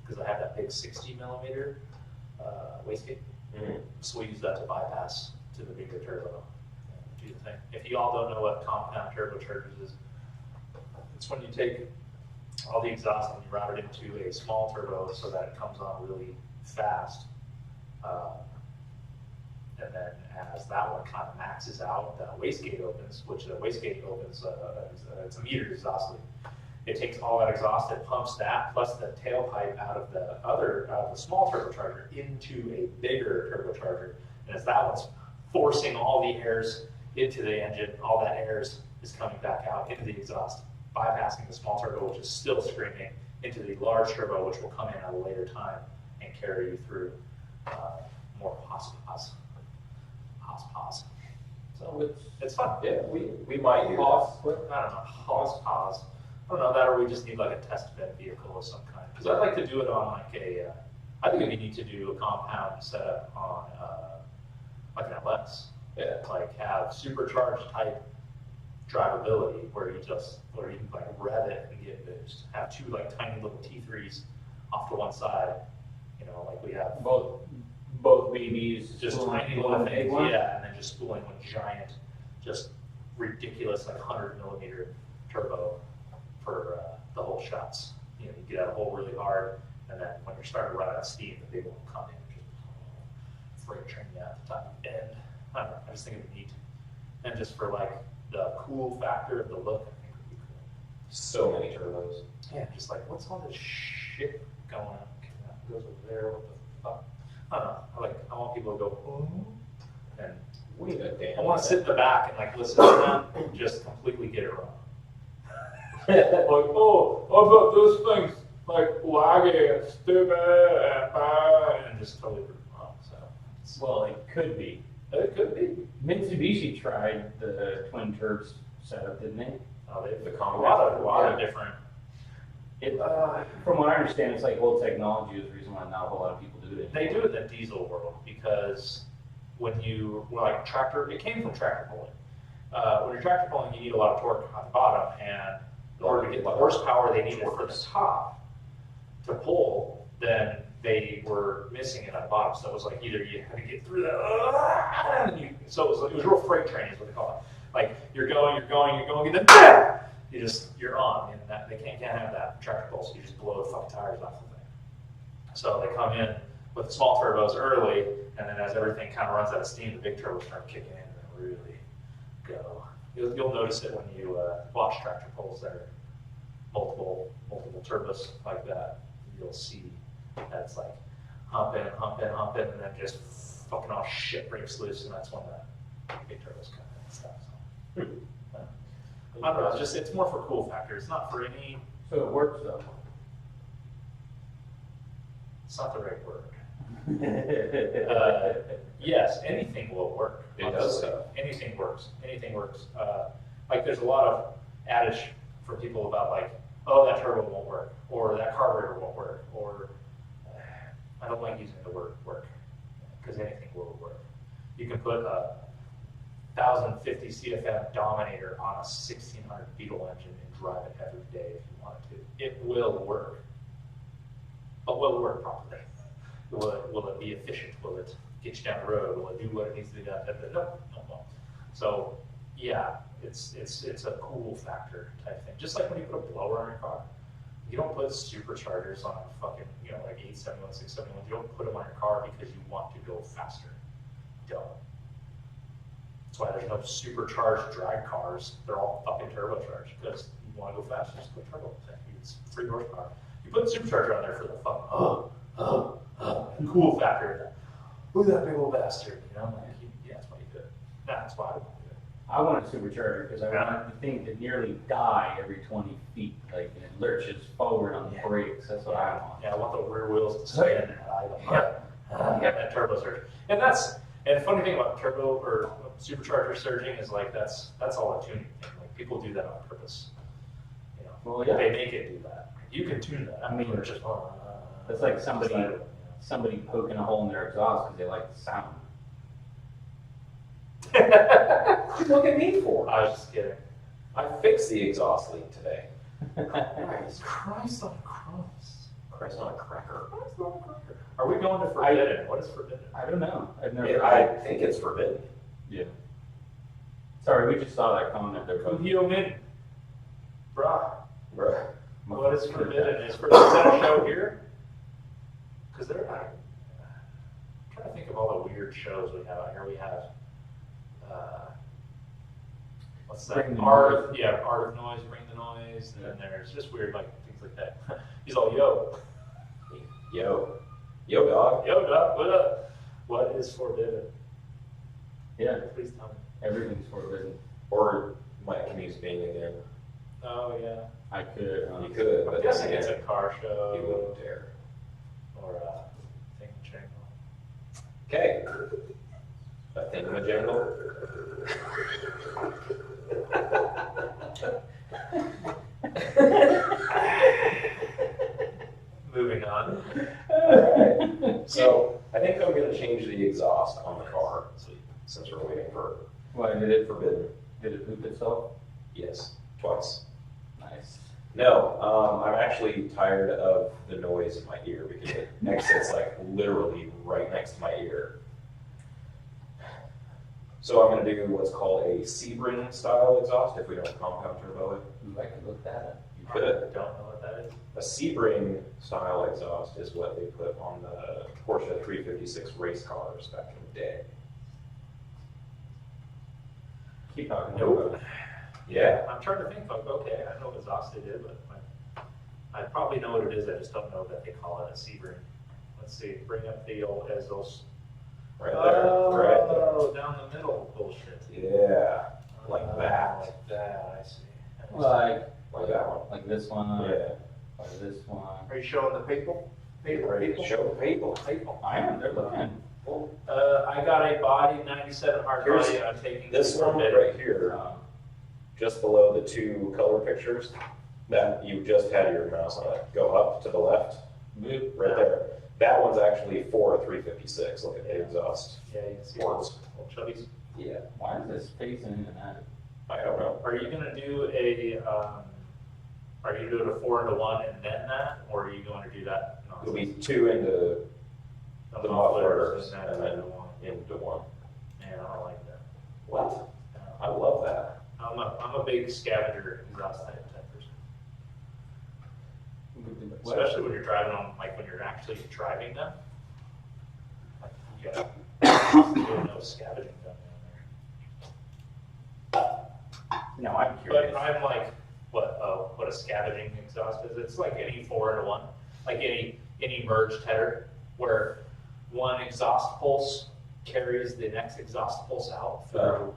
because I have that big 60mm wastegate, so we use that to bypass to the bigger turbo. Do the thing. If you all don't know what compound turbochargers is, it's when you take all the exhaust and you route it into a small turbo so that it comes on really fast. And then as that one kind of maxes out, the wastegate opens, which the wastegate opens, it's a metered exhaust leak. It takes all that exhaust, it pumps that plus the tailpipe out of the small turbocharger into a bigger turbocharger. And as that one's forcing all the airs into the engine, all that air is coming back out into the exhaust, bypassing the small turbo, which is still screaming, into the large turbo, which will come in at a later time and carry you through more pause. So it's fun. Yeah, we might do that. I don't know, pause. I don't know that, or we just need like a test bed vehicle of some kind. Because I'd like to do it on like I think we need to do a compound setup on like an LS. Yeah. Like have supercharged type drivability where you can like rev it and get boost. Have two like tiny little T3s off to one side. You know, like we have Both BBs. just tiny little things, yeah, and then just spooling one giant, just ridiculous like 100mm turbo for the whole shots. You know, you get out a hole really hard, and then when you're starting to run out of steam, the big one will come in and just freight train you out the top end. I don't know, I just think it'd be neat. And just for like the cool factor of the look, I think it would be cool. So many turbos. Yeah, just like, what's all this shit going on? Okay, that goes over there, what the fuck? I don't know, I want people to go, oh, and We need a damn. I want to sit in the back and like listen to them and just completely get it wrong. Like, oh, I bet this thing's like laggy and stupid and just totally wrong. So, Well, it could be. it could be. Mitsubishi tried the twin turbs setup, didn't they? They've The a lot of yeah. different. From what I understand, it's like old technology is the reason why not a whole lot of people do it. They do it in the diesel world because when you like tractor, it came from tractor pulling. When you're tractor pulling, you need a lot of torque on the bottom, and in order to get the horsepower they needed for the top to pull, then they were missing it on the bottom. So it was like either you had to get through that, and so it was real freight train is what they call it. Like you're going, and then you're on, and that they can't have that tractor pull, so you just blow the fucking tires off the thing. So they come in with the small turbos early, and then as everything kind of runs out of steam, the big turbos start kicking in and then really go. You'll notice it when you watch tractor pulls that are multiple turbos like that. You'll see that it's like humping, and then just fucking all shit breaks loose, and that's when the big turbos come in and stuff. So. I don't know, it's more for cool factor. It's not for any. So it works though. It's not the right word. Yes, anything will work. It does stuff. Anything works. Anything works. Like there's a lot of adage for people about like, oh, that turbo won't work, or that carburetor won't work, or I don't like using the word work because anything will work. You can put a 1050 CFM Dominator on a 1600 Beetle engine and drive it every day if you wanted to. It will work, but will it work properly? Will it be efficient? Will it get you down the road? Will it do what it needs to be done? No. So yeah, it's a cool factor type thing. Just like when you put a blower on your car, you don't put superchargers on a fucking like 871, 671. You don't put them on your car because you want to go faster. Don't. That's why there's no supercharged drag cars. They're all fucking turbocharged because you want to go faster. Just put turbo. It's 3 horsepower. You put the supercharger on there for the fucking cool factor. Look at that big old bastard. Like, yeah, that's why you do it. That's why I want to do it. I want a supercharger because I want the thing to nearly die every 20 feet. Like, and it lurches forward on the brakes. That's what I want. Yeah, I want the rear wheels to spin and that turbo surge. And the funny thing about turbo or supercharger surging is like that's all a tuning thing. Like people do that on purpose. Well, yeah. They make it do that. You can tune that. I mean, it's just That's like somebody poking a hole in their exhaust because they like the sound. Look at me for. I was just kidding. I fixed the exhaust leak today. Christ on a cross. Christ on a cracker. Are we going to forbidden? What is forbidden? I don't know. I've never. Yeah, I think it's forbidden. Yeah. Sorry, we just saw that comment there. But Kuvio Min. Bruh. Bruh. What is forbidden? Is that a show here? Because I'm trying to think of all the weird shows we have out here. We have, what's that? Art of Noise, Bring the Noise. And then there's just weird like things like that. He's all, yo. Yo, dog. Yo, dog, what up? What is forbidden? yeah, Please tell me. everything's forbidden. Or Mike can use Bing again. Oh, yeah. I could. You could, I'm but guessing then it's a again, car you show wouldn't dare. or a thing jangle. Okay. A thingamajiggle. Moving on. So I think I'm going to change the exhaust on the car since we're waiting for Why did it forbidden. Did it poop itself? Yes, twice. Nice. No, I'm actually tired of the noise in my ear because it exits like literally right next to my ear. So I'm going to do what's called a Sebring style exhaust if we don't compound turbo it. Ooh, I could look that up. You I could. don't know what that is. A Sebring style exhaust is what they put on the Porsche 356 race cars back in the day. Keep talking. Nope. Yeah. I'm trying to think like, okay, I know what exhaust they did, but I probably know what it is. I just don't know that they call it a Sebring. Let's see. Bring up the old as those. Right there. Right Oh, down the middle bullshit. there. Yeah. Like that. Like that, I see. Like that one. Like this one. Yeah. Like this one. Are you showing the people? Ready to show the people. I am. They're looking. I got a body 97 hard Here's body. I'm taking This for a one bit. right here, just below the two color pictures, that you just had your mouse on it. Go up to the left, right there. That one's actually for a 356. Look at the exhaust. Yeah, you can see Ports. little chubbies. Yeah. Why is this facing into that? I don't know. Are you gonna do are you doing a 4-into-1 and then that, or are you going to do that? It'll be two into the mufflers and and then then into one. into one. Man, I don't like that. What? I love that. I'm a big scavenger exhaust type person. Especially when you're driving on, like when you're actually driving them. Like, you gotta do no scavenging done down there. No, I'm curious. But I'm like, what a scavenging exhaust is. It's like any 4-into-1, like any merged header, where one exhaust pulse carries the next exhaust pulse out through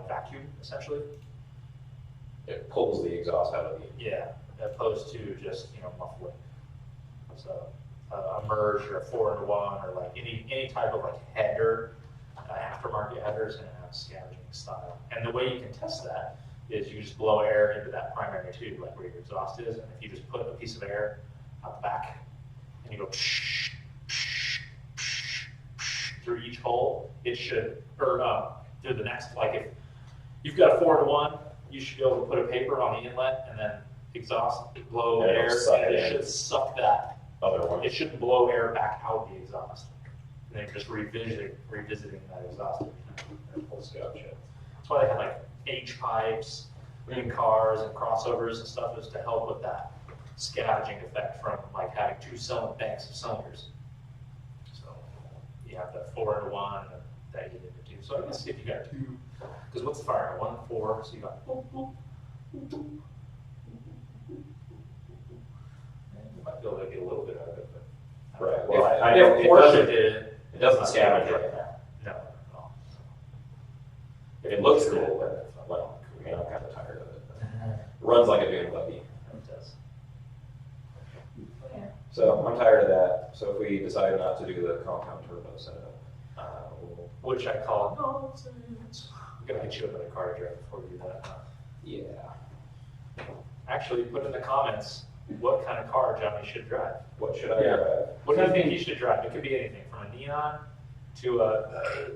vacuum essentially. It pulls the exhaust out of the. Yeah, opposed to just muffling. So a merge or a 4-into-1 or like any type of like header, aftermarket header is going to have scavenging style. And the way you can test that is you just blow air into that primary tube, like where your exhaust is, and if you just put a piece of air out the back and you go through each hole, it should, or through the next, like if you've got a 4-into-1, you should be able to put a paper on the inlet and then exhaust, blow And it'll air, suck and it it in. should suck that. Other one. It shouldn't blow air back out the exhaust. And then just revisiting that exhaust. That's why they have like H pipes in cars and crossovers and stuff, is to help with that scavenging effect from like having two banks of cylinders. So you have the 4-into-1 that you did the two. So I guess if you got two, because what's the fire? 1 and 4, so you got boop, boop, boop, boop. You might be able to get a little bit out of it, but Right. Well, I if know it Porsche doesn't. did It doesn't scavenge right now. no. It looks cool, but well, I'm kind of tired of it. It runs like a dune buggy. It does. So I'm tired of that. So if we decide not to do the compound turbo setup, we'll, Which I call nonsense. I'm gonna get you another car to drive before we do that. yeah. Actually, put in the comments what kind of car Jonny should drive. What should I drive? What do you think you should drive? It could be anything from a neon to a.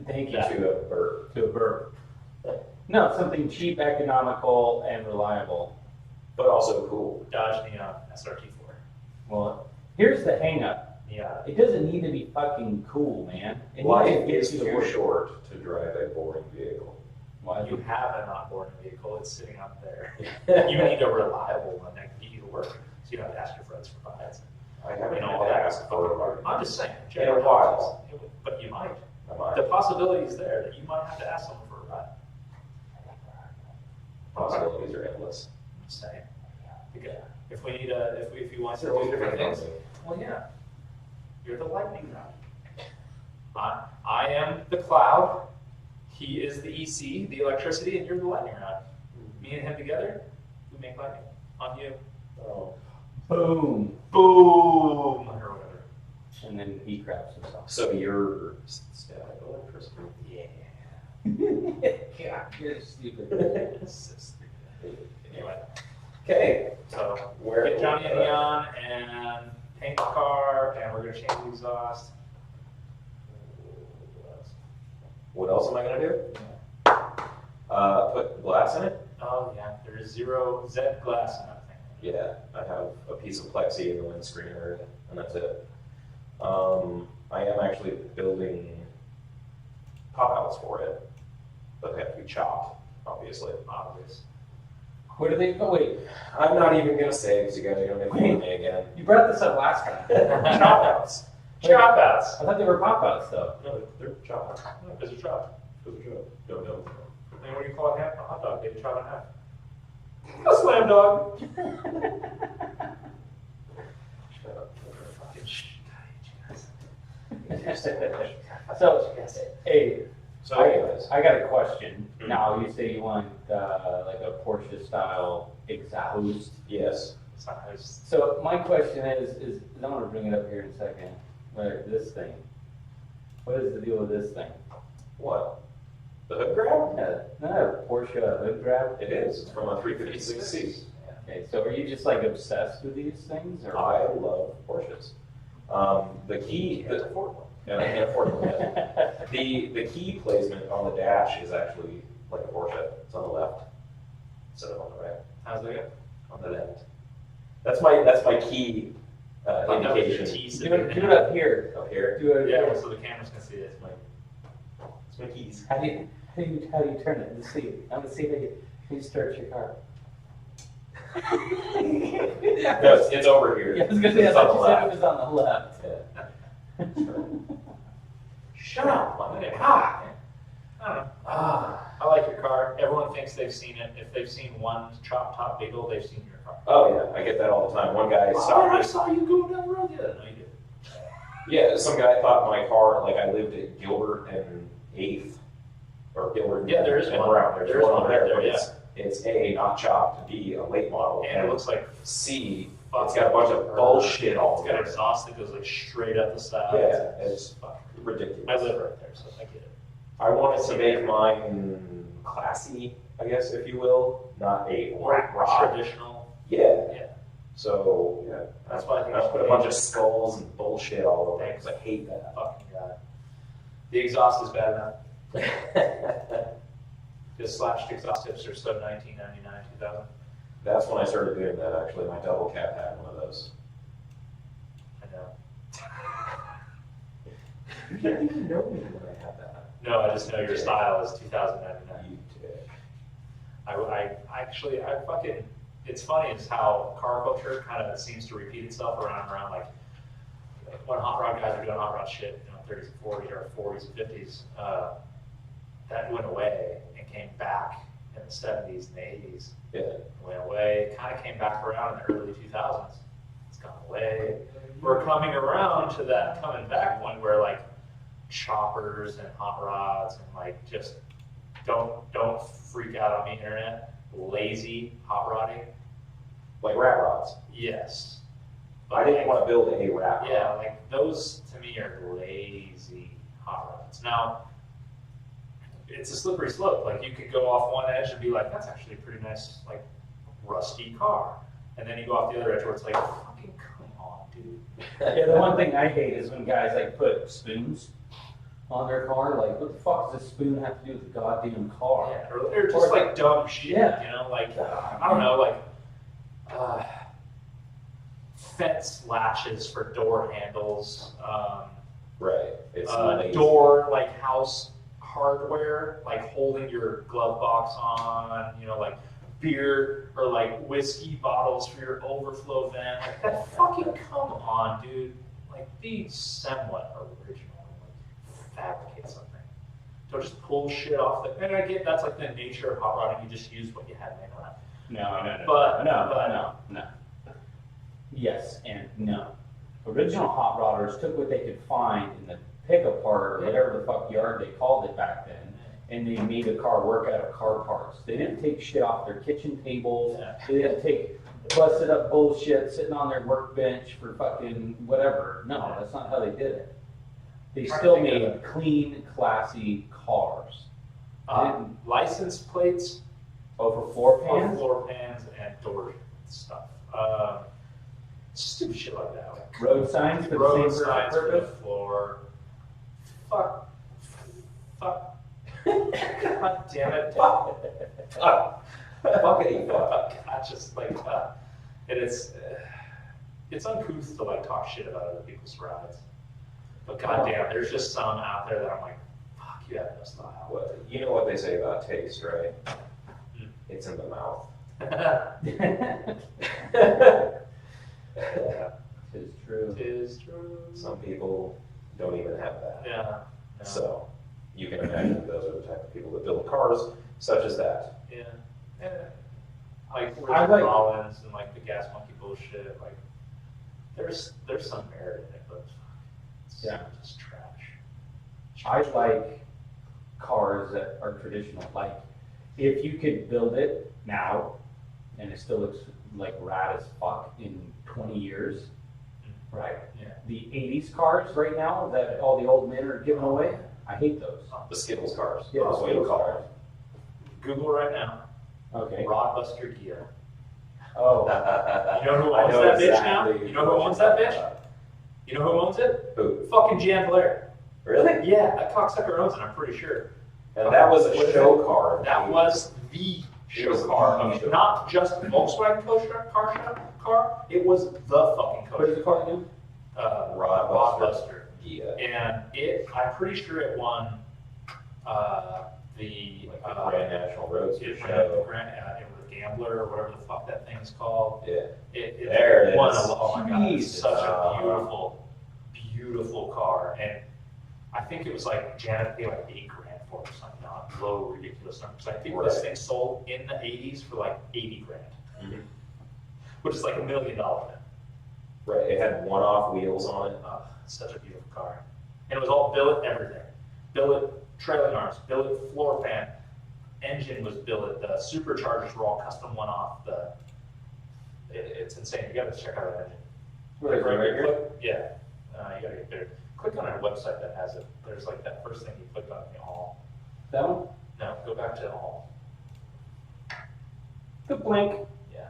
Thank you. To a bird. To a burp. No, something cheap, economical, and reliable. But also cool. Dodge Neon SRT4. Well, here's the hang-up. Neon. It doesn't need to be fucking cool, man. It Life needs to get is to too your- short to drive a boring vehicle. Why? You have an onboard vehicle. It's sitting up there. You need a reliable one that can get you to work, so you don't have to ask your friends for rides. I haven't You know, had all to that ask stuff. for I'm just saying. In a while. But you might. I might. The possibility is there that you might have to ask someone for a ride. Possibilities are endless. I'm just saying. Okay. If we need if you want to They're all do different different things, things. well, yeah. You're the lightning rod. I am the cloud. He is the EC, the electricity, and you're the lightning rod. Me and him together, we make lightning on you. Oh. Boom. Boom! Or whatever. And then he craps himself. So you're static electricity? Yeah. Yeah, you're stupid. So stupid. Anyway, Okay. so Where? get Jonny a neon and paint the car, and we're gonna change the exhaust. What else am I gonna do? Put glass in it? Oh yeah, there is zero Z glass in that thing. Yeah, I have a piece of plexi in the windscreen area, and that's it. I am actually building pop-outs for it, but they have to be chopped, obviously. Obvious. Where do they go? Wait, I'm not even gonna say because you guys are gonna make fun of me again. you brought this up last time. Chop-outs. Chop outs. I thought they were pop-outs, though. No, they're chopped. No, because they're chopped. Those are chopped. No. And what do you call it? Half? A hot dog. They chop in half. A slam dog. Shut up. So, hey, So anyways, I got a question. Now, you say you want like a Porsche style exhaust. yes. It's not nice. So my question is I'm gonna bring it up here in a second. Right, this thing. What is the deal with this thing? What? The hood grab? No, Porsche hood grab. It is. It's from a 356C. Okay, so are you just like obsessed with these things, or? I love Porsches. The key, It's a Ford one. and I can't afford one yet. The key placement on the dash is actually like a Porsche. It's on the left instead of on the right. How's that go? On the left. That's my key indication. Do it up here. Up here. Do it. Yeah, so the cameras can see it. It's my keys. How do you turn it? Let's see. I'm gonna see how you start your car. No, it's over here. Yeah, I was gonna say, I It's on thought the you said it left. was on the left. Yeah. Shut up. I'm gonna hot. I don't know. I like your car. Everyone thinks they've seen it. If they've seen one chop top Beagle, they've seen your car. Oh yeah, I get that all the time. One guy Oh, stopped I me. saw you go down the road. Yeah, no, you did. Yeah, some guy thought my car, like I lived at Gilbert and 8th, or Gilbert Yeah, there is and one. Brown. There's There is one one right there, there, but yeah. it's A, not chopped, B, a late model, And it looks like C, it's got a bunch of bullshit all It's got over it. exhaust that goes like straight up the side. Yeah, it's ridiculous. I live right there, so I get it. I wanted to make mine classy, I guess, if you will, not a rock. Traditional. Yeah. Yeah. So, yeah. That's why I think I it's put a bunch of skulls and bullshit all over it, because I hate that. Fucking God. The exhaust is bad enough. Just slashed exhaust tips are so 1999, 2000. That's when I started doing that, actually. My double cab had one of those. I know. You didn't even know me when I had that. No, I just know your style is 2099. You did. I fucking, it's funny is how car culture kind of seems to repeat itself around and around, like when hot rod guys are doing hot rod shit, 30s and 40s or 40s and 50s, that went away and came back in the 70s and the 80s. Yeah. Went away, kind of came back around in the early 2000s. It's gone away. We're coming around to that coming back one where like choppers and hot rods and like just don't freak out on the internet. Lazy hot rodding. Like rat rods. Yes. I didn't want to build a rat rod. Yeah, like those to me are lazy hot rods. Now, it's a slippery slope. Like you could go off one edge and be like, that's actually a pretty nice like rusty car. And then you go off the other edge where it's like, fucking come on, dude. Yeah, the one thing I hate is when guys like put spoons on their car. Like, what the fuck does this spoon have to do with the goddamn car? Yeah, or just like dumb shit, Yeah. you know, like, I don't know, like, fence latches for door handles, Right. It's not door, like house hardware, like holding your glove box on, you know, like beer or like whiskey bottles for your overflow vent. Like, that fucking come on, dude. Like, be somewhat original and like fabricate something. Don't just pull shit off the. And I get that's like the nature of hot rodding. You just use what you had laying around. No. Yes and no. Original hot rodders took what they could find in the pickup part or whatever the fuck yard they called it back then, and they made a car work out of car parts. They didn't take shit off their kitchen tables. Yeah. They didn't take busted up bullshit sitting on their workbench for fucking whatever. No, that's not how they did it. They still made clean, classy cars. License plates Over floor for pans? floor pans and door stuff. Stupid shit like that. Like Road signs for road the same signs for the purpose? floor. Fuck. God damn it. Fuckity fuck. I just like, and it's uncouth to like talk shit about other people's rides. But goddamn, there's just some out there that I'm like, fuck, you have no style. What, you know what they say about taste, right? Mm. It's in the mouth. Tis true. Tis true. Some people don't even have that. Yeah. No. So you can imagine those are the type of people that build cars such as that. Yeah. Yeah. Like I Richard like- Rollins and like the gas monkey bullshit. Like there's some merit in it, but it's Yeah. just trash. I like cars that are traditional. Like, if you could build it now, and it still looks like rad as fuck in 20 years, right? Yeah. The 80s cars right now that all the old men are giving away, I hate those. The Skittles cars. Yeah, That's what you Skittles call cars. Google right now. Okay. Rodbuster Gia. Oh, them. You know who owns that bitch now? You know who owns that bitch? You know who owns it? Who? Fucking Jan Blair. Really? Yeah, that cocksucker owns it, I'm pretty sure. And that was What a is show it? car. That was the It was show car. the Of show. not just Volkswagen car, it was the fucking what is coaster it called again? Rodbuster. Yeah. And I'm pretty sure it won the Like the Grand National Roadster it show. was Gambler or whatever the fuck that thing's called. Yeah. It There it won is. oh my god, it's Jesus. such a beautiful car. And I think it was like Janet paid like $8,000 for it or something, not low ridiculous numbers. I think this Right. thing sold in the 80s for like $80,000, Mhm. which is like $1 million now. Right. It had one-off wheels on it. It's such a beautiful car. And it was all billet everything. Billet trailing arms, billet floor pan, engine was billet, the superchargers were all custom one-off. It's insane. You gotta check out that engine. Where is it, right here? Click- yeah, you gotta get there. Click on our website that has it. There's like that first thing you click on in the all. That one? No, go back to the all. The blink. Yeah,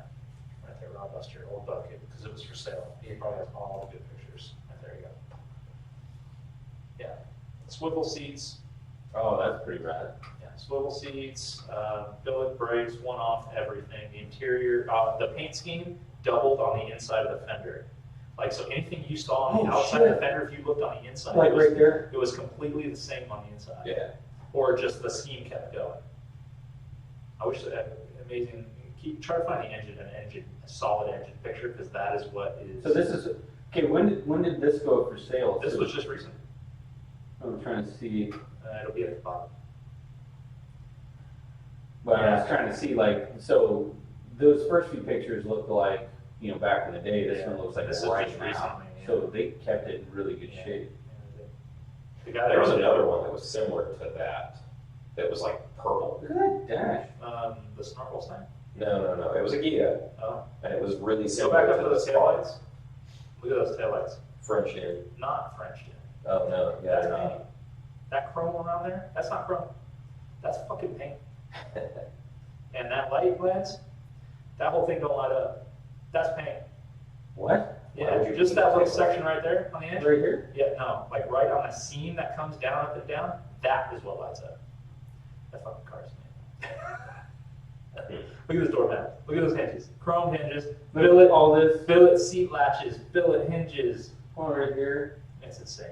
right there, Rob Buster, old bucket, because it was for sale. He probably has all the good pictures. Right there you go. Yeah, swivel seats. Oh, that's pretty rad. Yeah, swivel seats, billet brakes, one-off everything. The interior, the paint scheme doubled on the inside of the fender. Like, so anything you saw on the Oh, outside of shit. the fender, if you looked on the inside, Like it was, right there? it was completely the same on the inside. Yeah. Or just the scheme kept going. I wish amazing. Try to find the engine, a solid engine picture, because that is what is. So this is, okay, when did this go up for sale? This was just recent. I'm trying to see, It'll be at the bottom. but I was Yeah. trying to see like, so those first few pictures looked like, you know, back in the day, this Yeah. one looks like This it's is right just now. recently, yeah. So they kept it in really good Yeah. shape. The guy There was another one that was similar to that. That was like purple. Look at that dash. The snorkel sign. No. It was a Gia, Oh, and it was really go similar back up to to those the Spark. taillights. Look at those taillights. French in. Not French in. Oh no, yeah, That's they're paint. not. That chrome around there, that's not chrome. That's fucking paint. And that light lens, That whole thing don't light up. That's paint. What? Yeah, would you just keep that it little like section right there on the edge. Right here? Yeah, no, like right on a seam that comes down up and down, that is what lights up. That fucking car's man. Look at this door mat. Look at those hinges. Chrome hinges. Billet, all this. billet seat latches. Billet hinges. One right here. It's insane.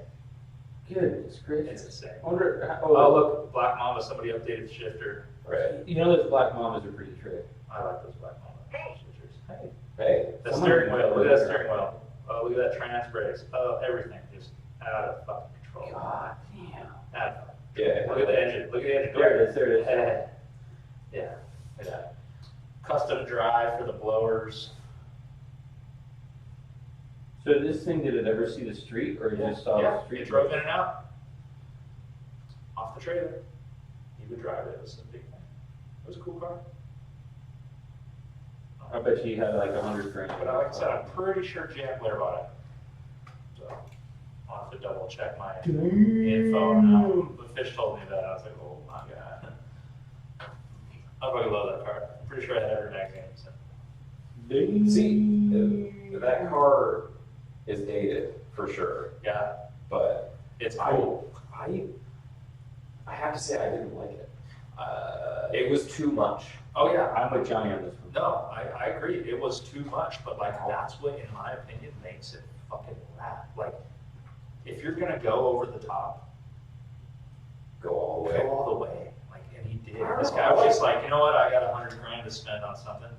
Goodness It's gracious. insane. I wonder. Oh, look, Black Mamba. Somebody updated the shifter. Right. You know those black mamas are pretty trick. I like those Black Mamba shifters. Hey, Hey. that Someone- steering wheel. Look at that steering wheel. Oh, look at that trans brakes. Oh, everything just out of fucking control. God damn. Out of fucking Yeah. Look at the engine. Look at the engine. There it is. There it is. Yeah. Yeah. Custom drive for the blowers. So this thing, did it ever see the street, or you just saw Yeah, the street? it drove in and out. Off the trailer. He would drive it. It was a big thing. It was a cool car. I bet you had like 100 grand. But like I said, I'm pretty sure Jack Blair bought it. So I'll have to double check my info now. The fish told me that. I was like, oh my god. I fucking love that car. I'm pretty sure I had every magazine. So. See, that car is dated for sure, Yeah, but it's I cool. have to say I didn't like it. It was too much. Oh yeah. I'm with Johnny on this one. No, I agree. It was too much, but like that's what, in my opinion, makes it fucking rad. Like, if you're gonna go over the top, Go all the go way. all the way. Like, and he did. I don't This know. guy was just like, you know what? I got 100 grand to spend on something,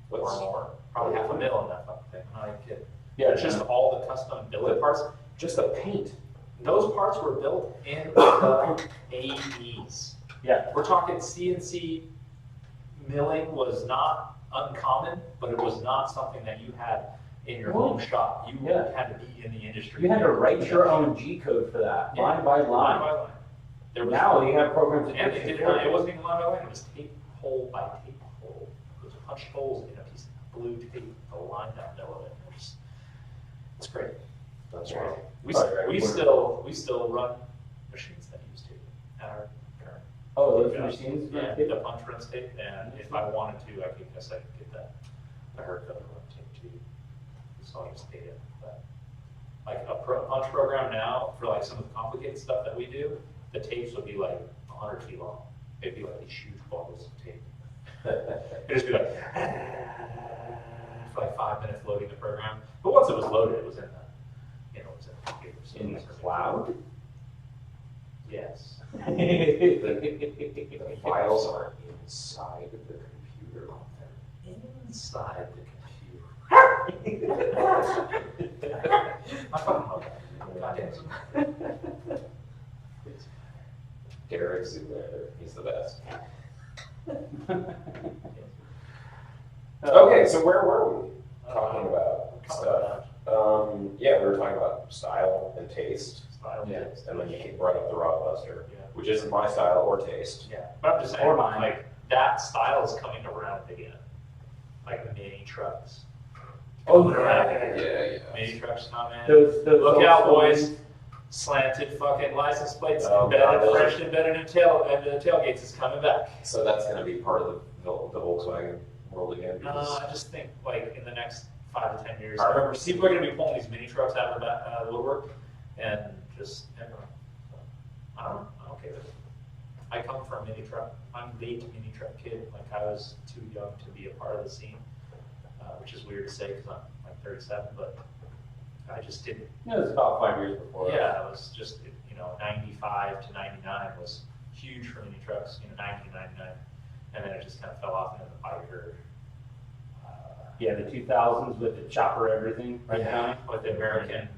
What's- or more. Probably $500,000 in that fucking thing. I'm not even kidding. Yeah, It's just all the custom billet parts. Just the paint. Those parts were built in the 80s. Yeah. We're talking CNC milling was not uncommon, but it was not something that you had in your home shop. You Yeah. had to be in the industry. You had to write your own G code for that, Yeah. line by line line. by line. There was Now you have programs that and do they did for it. you. It wasn't even line by line. It was tape hole by tape hole. It was punched holes in a piece of blue tape to line that mill of it. It's great. That's Right. right. We, Right, right. we still run machines that use tape at our current. Oh, those Yeah. machines? Yeah, the punch runs tape, and if I wanted to, I could get that. I heard that run tape too. So I'll just data. But like a punch program now for like some of the complicated stuff that we do, the tapes would be like 100 feet long. It'd be like these huge balls of tape. It'd just be like for like 5 minutes loading the program. But once it was loaded, it was in the, it was in the computer. So In it the was- cloud? Yes. The files are inside the computer. Inside the computer. I fucking love that. Goddamn. Derek Zoolander, he's the best. Okay, so where were we talking about stuff? Yeah, we were talking about style and taste, Style, Yeah. taste. and then you brought up the Rockbuster, Yeah. which isn't my style or taste. Yeah, but I'm just saying, Or mine. like, that style is coming around again. Like mini trucks. Oh, Yeah. Mini trucks come in. Those Look out, old boys. ones. Slanted fucking license plates Oh, God, embedded, those are- French embedded in tailgates is coming back. So that's going to be part of the Volkswagen world again. No, because- I just think like in the next 5 to 10 years, I remember people are going to be pulling these mini trucks out of the woodwork and just, I don't know. I don't care. I come from a mini truck. I'm a late mini truck kid. Like I was too young to be a part of the scene, which is weird to say because I'm like 37, but I just didn't. Yeah, it was about 5 years before. Yeah, it was just, 95 to 99 was huge for mini trucks, 90 to 99. And then it just kind of fell off into the biker. Yeah, the 2000s with the chopper everything, right now. With the American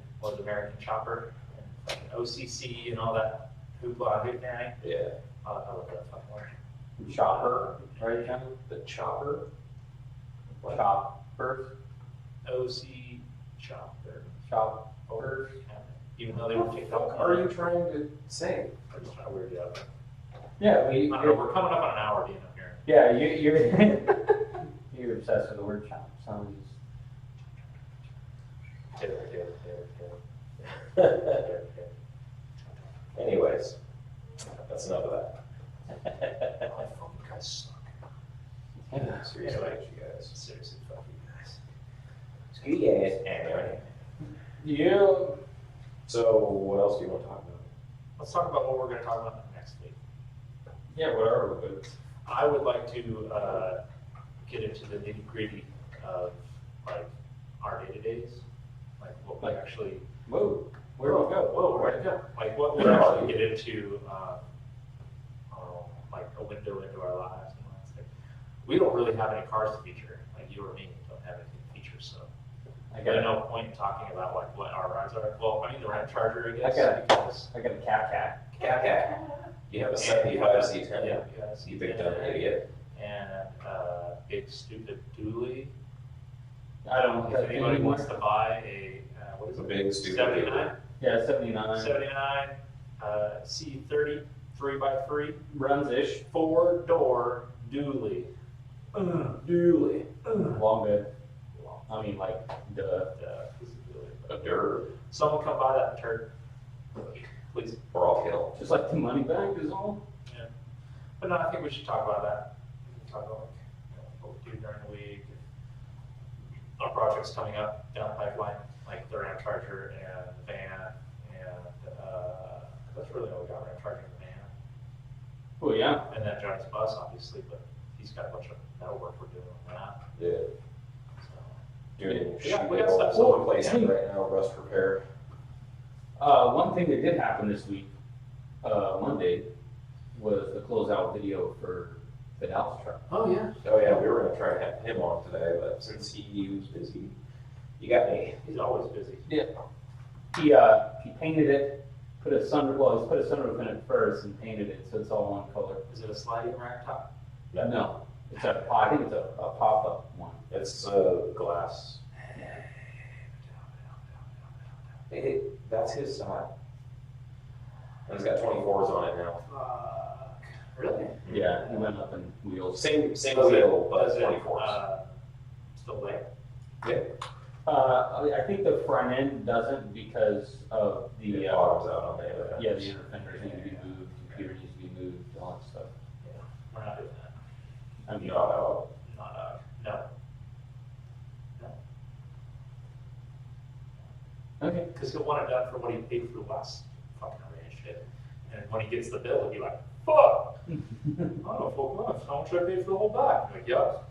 chopper, and fucking OCC and all that hoopla hoopnang. Yeah. I love that fucking word. Chopper, right, Johnny? The chopper. Chopper. OC chopper. Chopper. Even though they were taking What are you trying to say? I'm just trying to weird you out. Yeah, I don't know, we're coming up on an hour being up here. yeah, you're you're obsessed with the word chop. Sounds Anyways, that's enough of that. Oh, fucking guys suck. Seriously, you guys. Seriously, fuck you guys. Screw you guys. Anyway. Yeah. So, what else do you want to talk about? Let's talk about what we're going to talk about next week. Yeah, whatever. But I would like to get into the nitty gritty of like our day-to-days, like what we actually. whoa, where do we go? Whoa, where'd it go? Like what we actually get into, like a window into our lives. And all that stuff. We don't really have any cars to feature. Like you or me don't have anything to feature, so. There's no point in talking about like what our rides are. Well, I mean the Ram Charger, I guess. Because I got a cat. You have a 75 C10. Yeah, You big dumb idiot. And big stupid dually. I don't know If anybody wants to buy a what is A it? big stupid 79. Yeah, 79. 79 C30 3x3 Runs-ish. 4-door dually. Dually. Long bed. I mean, like, duh. A dirt. Someone come buy that turd, please. Or I'll kill. Just like the money back is all. Yeah. But no, I think we should talk about that. We can talk about what we do during the week. Our projects coming up down the pipeline, like the Ram Charger and the van, and that's really all we got. Ram Charger and the van, Oh, yeah. and then Johnny's bus, obviously. But he's got a bunch of metal work we're doing on that. Yeah. So. Doing We got sheet stuff. metal replacement right now, rust repair. One thing that did happen this week, Monday, was the closeout video for the Dallas truck. Oh yeah. Oh yeah, we were gonna try to have him on today, but since he was busy, you got me. He's always busy. He painted it, put a sunroof in it first and painted it so it's all one color. Is it a sliding rack top? No, I think it's a pop-up one. It's glass. That's his style. And it's got 24s on it now. Fuck. Really? Yeah, he went up in wheels. Same Does wheel, but does it, 24s. Still there? Yeah. I think the front end doesn't because of the, It bottoms out on the other end. yeah, the inner fenders need to be moved, computer needs to be moved, all that stuff. Yeah. We're not doing that. I mean, No. No. okay. Because he'll want it done for what he paid for the last fucking range shit. And when he gets the bill, he'll be like, fuck! Oh, fuck off. How much I paid for the whole back? I'm like, yup.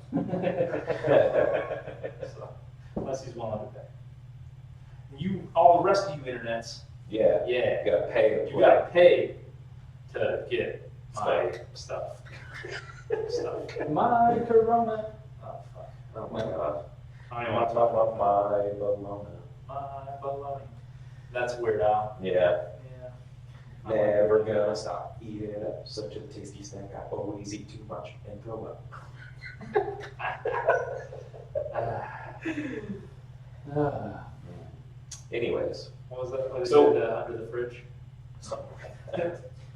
So, unless he's willing to pay. All the rest of you internets, Yeah. yeah. You gotta pay. You gotta pay to get my stuff. My Corona. Oh, fuck. Oh my god. I I don't even want want to to talk talk about my baloney. my baloney. That's Weird Al. Yeah. Yeah. Never gonna stop eating it up. Such a tasty snack. I always eat too much and throw up. Anyways. What was that? What So- did, under the fridge?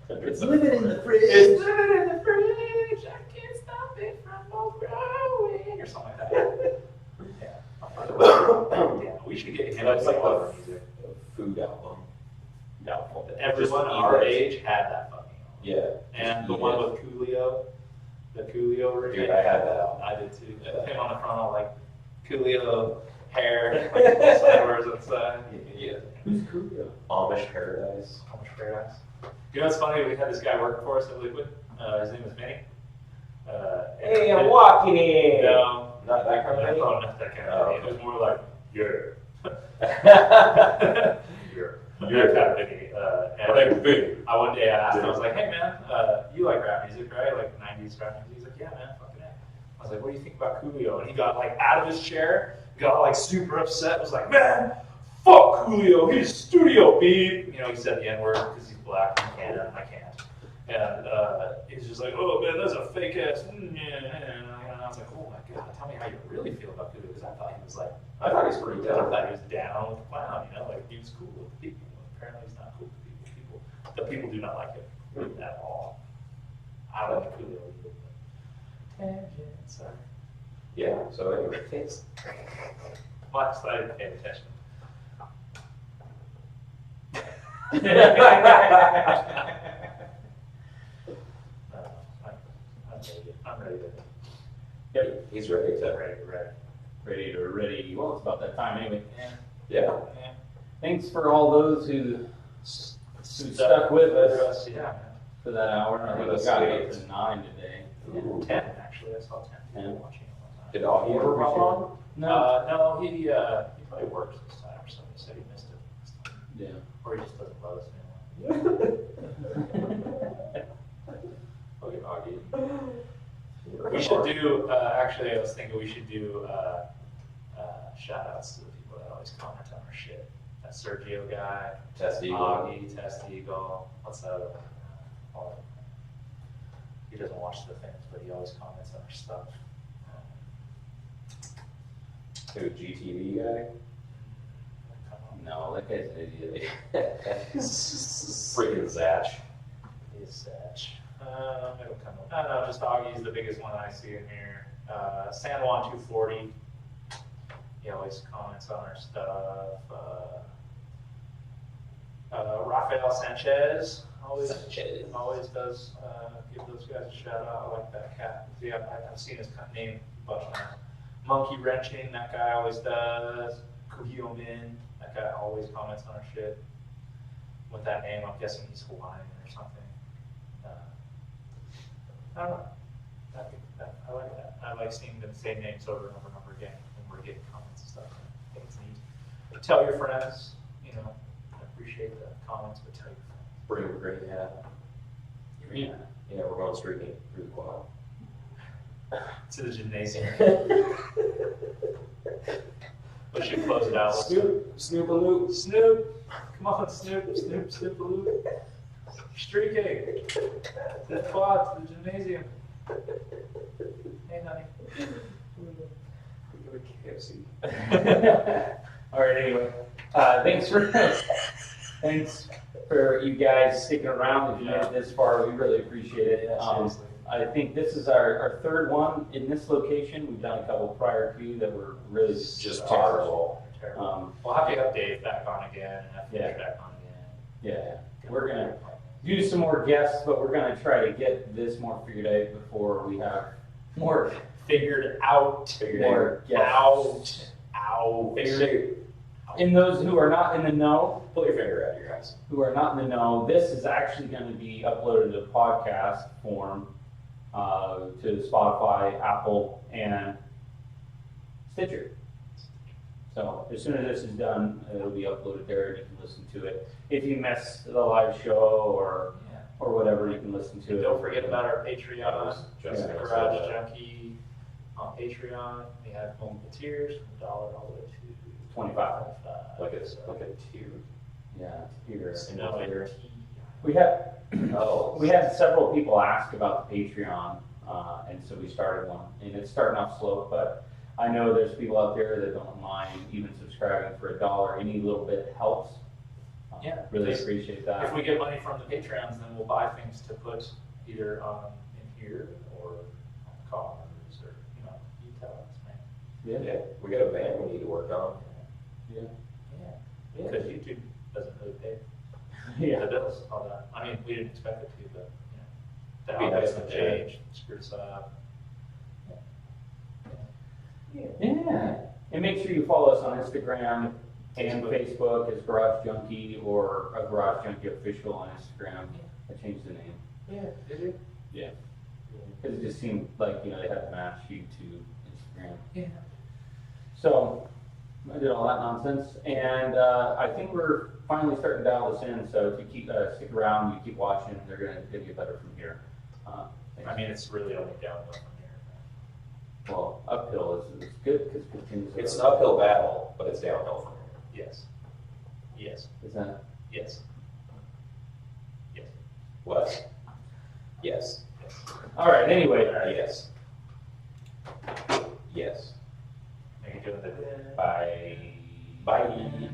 It's living in the fridge. It's living in the fridge. I can't stop it from growing, or something like that. Yeah. Yeah. We should get him That's like like the music. food album. Doubtful. Everyone Just our eat it. age had that fucking album. Yeah. And the Eat one it. with Coolio, the Coolio version. Dude, I had that album. I did too. Him on the front, all like Coolio hair, like sideways inside. Yeah. Who's Coolio? Amish Paradise. How much paradise? You know what's funny? We had this guy working for us at Liquid. His name was Manny. Hey, I'm walking in. No, Not that kind of thing. no, not that kind of thing. It was more like, yeah. That kind of thing. And one day I asked him, I was like, hey man, you like rap music, right? Like 90s rap music? He's like, yeah man, fucking A. I was like, what do you think about Coolio? And he got like out of his chair, got like super upset, was like, man, fuck Coolio, he's studio beep. You know, he said the N-word because he's black and Canada, and I can't. And he's just like, oh man, that's a fake ass. And I was like, oh my god, tell me how you really feel about Coolio, because I thought he was like, I thought he was pretty I dope. thought he was down with the clown, you know, like he was cool with the people. Apparently he's not cool with the people. The people do not like him at all. I like Coolio either. Tangent, sorry. Yeah, so anyways. Well, I didn't pay attention. I'm ready to. Yeah, He's ready to. Ready. Well, it's about that time anyway. Yeah. Thanks for all those who stuck with us for that hour. I think we got up to 9 today. Yeah, 10 actually. I saw 10 people 10. watching it one time. Did Augie ever pop on? No, he probably works this time or something. He said he missed it this time. Yeah. Or he just doesn't love us anymore. Okay, Augie. We should do, actually, I was thinking we should do shout outs to the people that always comment on our shit. That Sergio guy, Test Eagle. Augie, Test Eagle, what's that other one? He doesn't watch the things, but he always comments on our stuff. Who, GTV guy? No, that guy's an idiot. Freaking Zatch. He's Satch. It'll come up. I don't know, just Augie's the biggest one I see in here. San Juan 240. He always comments on our stuff. Rafael Sanchez always does give those guys a shout out. I like that cat. Yeah, I've seen his name a bunch of times. Monkey Wrenching, that guy always does. Kuhio Min, that guy always comments on our shit. With that name, I'm guessing he's Hawaiian or something. I don't know. I like that. I like seeing the same names over and over and over again when we're getting comments and stuff. I think it's neat. Tell your friends, I appreciate the comments, but tell your friends. Bring a green hat. Yeah. We're going streaking through the quad. To the gymnasium. We should close it out. Snoop a loop. Snoop. Come on, Snoop. Snoop a loop. Streaking. To the quad, to the gymnasium. Hey, honey. Go to KFC. All right, anyway. Thanks for you guys sticking around. If you made it this far, we really appreciate it. Seriously. I think this is our third one in this location. We've done a couple prior to that were really Just terrible. We'll have to have Dave back on again and have Fish back on again. Yeah, we're gonna do some more guests, but we're gonna try to get this more figured out before we have more Figured out. guests. And those who are not in the know, Pull your finger out of your eyes. who are not in the know, this is actually going to be uploaded to podcast form to Spotify, Apple, and Stitcher. So as soon as this is done, it'll be uploaded there and you can listen to it. If you missed the live show or whatever, you can listen to And it. don't forget about our Patreon, Just Garage Junkie on Patreon. We have multiple tiers from $1 all the way to 25. Like a tier. Yeah, here. Tier. We have Oh. we had several people ask about the Patreon, and so we started one. And it's starting off slow, but I know there's people out there that don't mind even subscribing for $1. Any little bit helps. Really Just- appreciate that. If we get money from the Patreons, then we'll buy things to put either in here or on cars or, you tell us, man. Yeah, we got a band we need to work on. Yeah. Because YouTube doesn't really pay Yeah. the bills, all that. I mean, we didn't expect it to, but, the It'd be nice algorithm if it changed, screwed us up. Yeah. And make sure you follow us on Instagram and Facebook as Garage Junkie or a Garage Junkie Official on Instagram. I changed the name. Yeah, did you? Yeah. Because it just seemed like, they had to match YouTube, Instagram. Yeah. So I did all that nonsense, and I think we're finally starting to dial this in. So if you keep stick around, you keep watching, they're gonna get better from here. I mean, it's really only downhill from here. Well, uphill is good because It's an uphill battle, but it's downhill from here. Yes. Yes. Is that? Yes. Yes. What? Yes. All right. Anyway, Yes. Yes. Are you doing the? bye. Bye.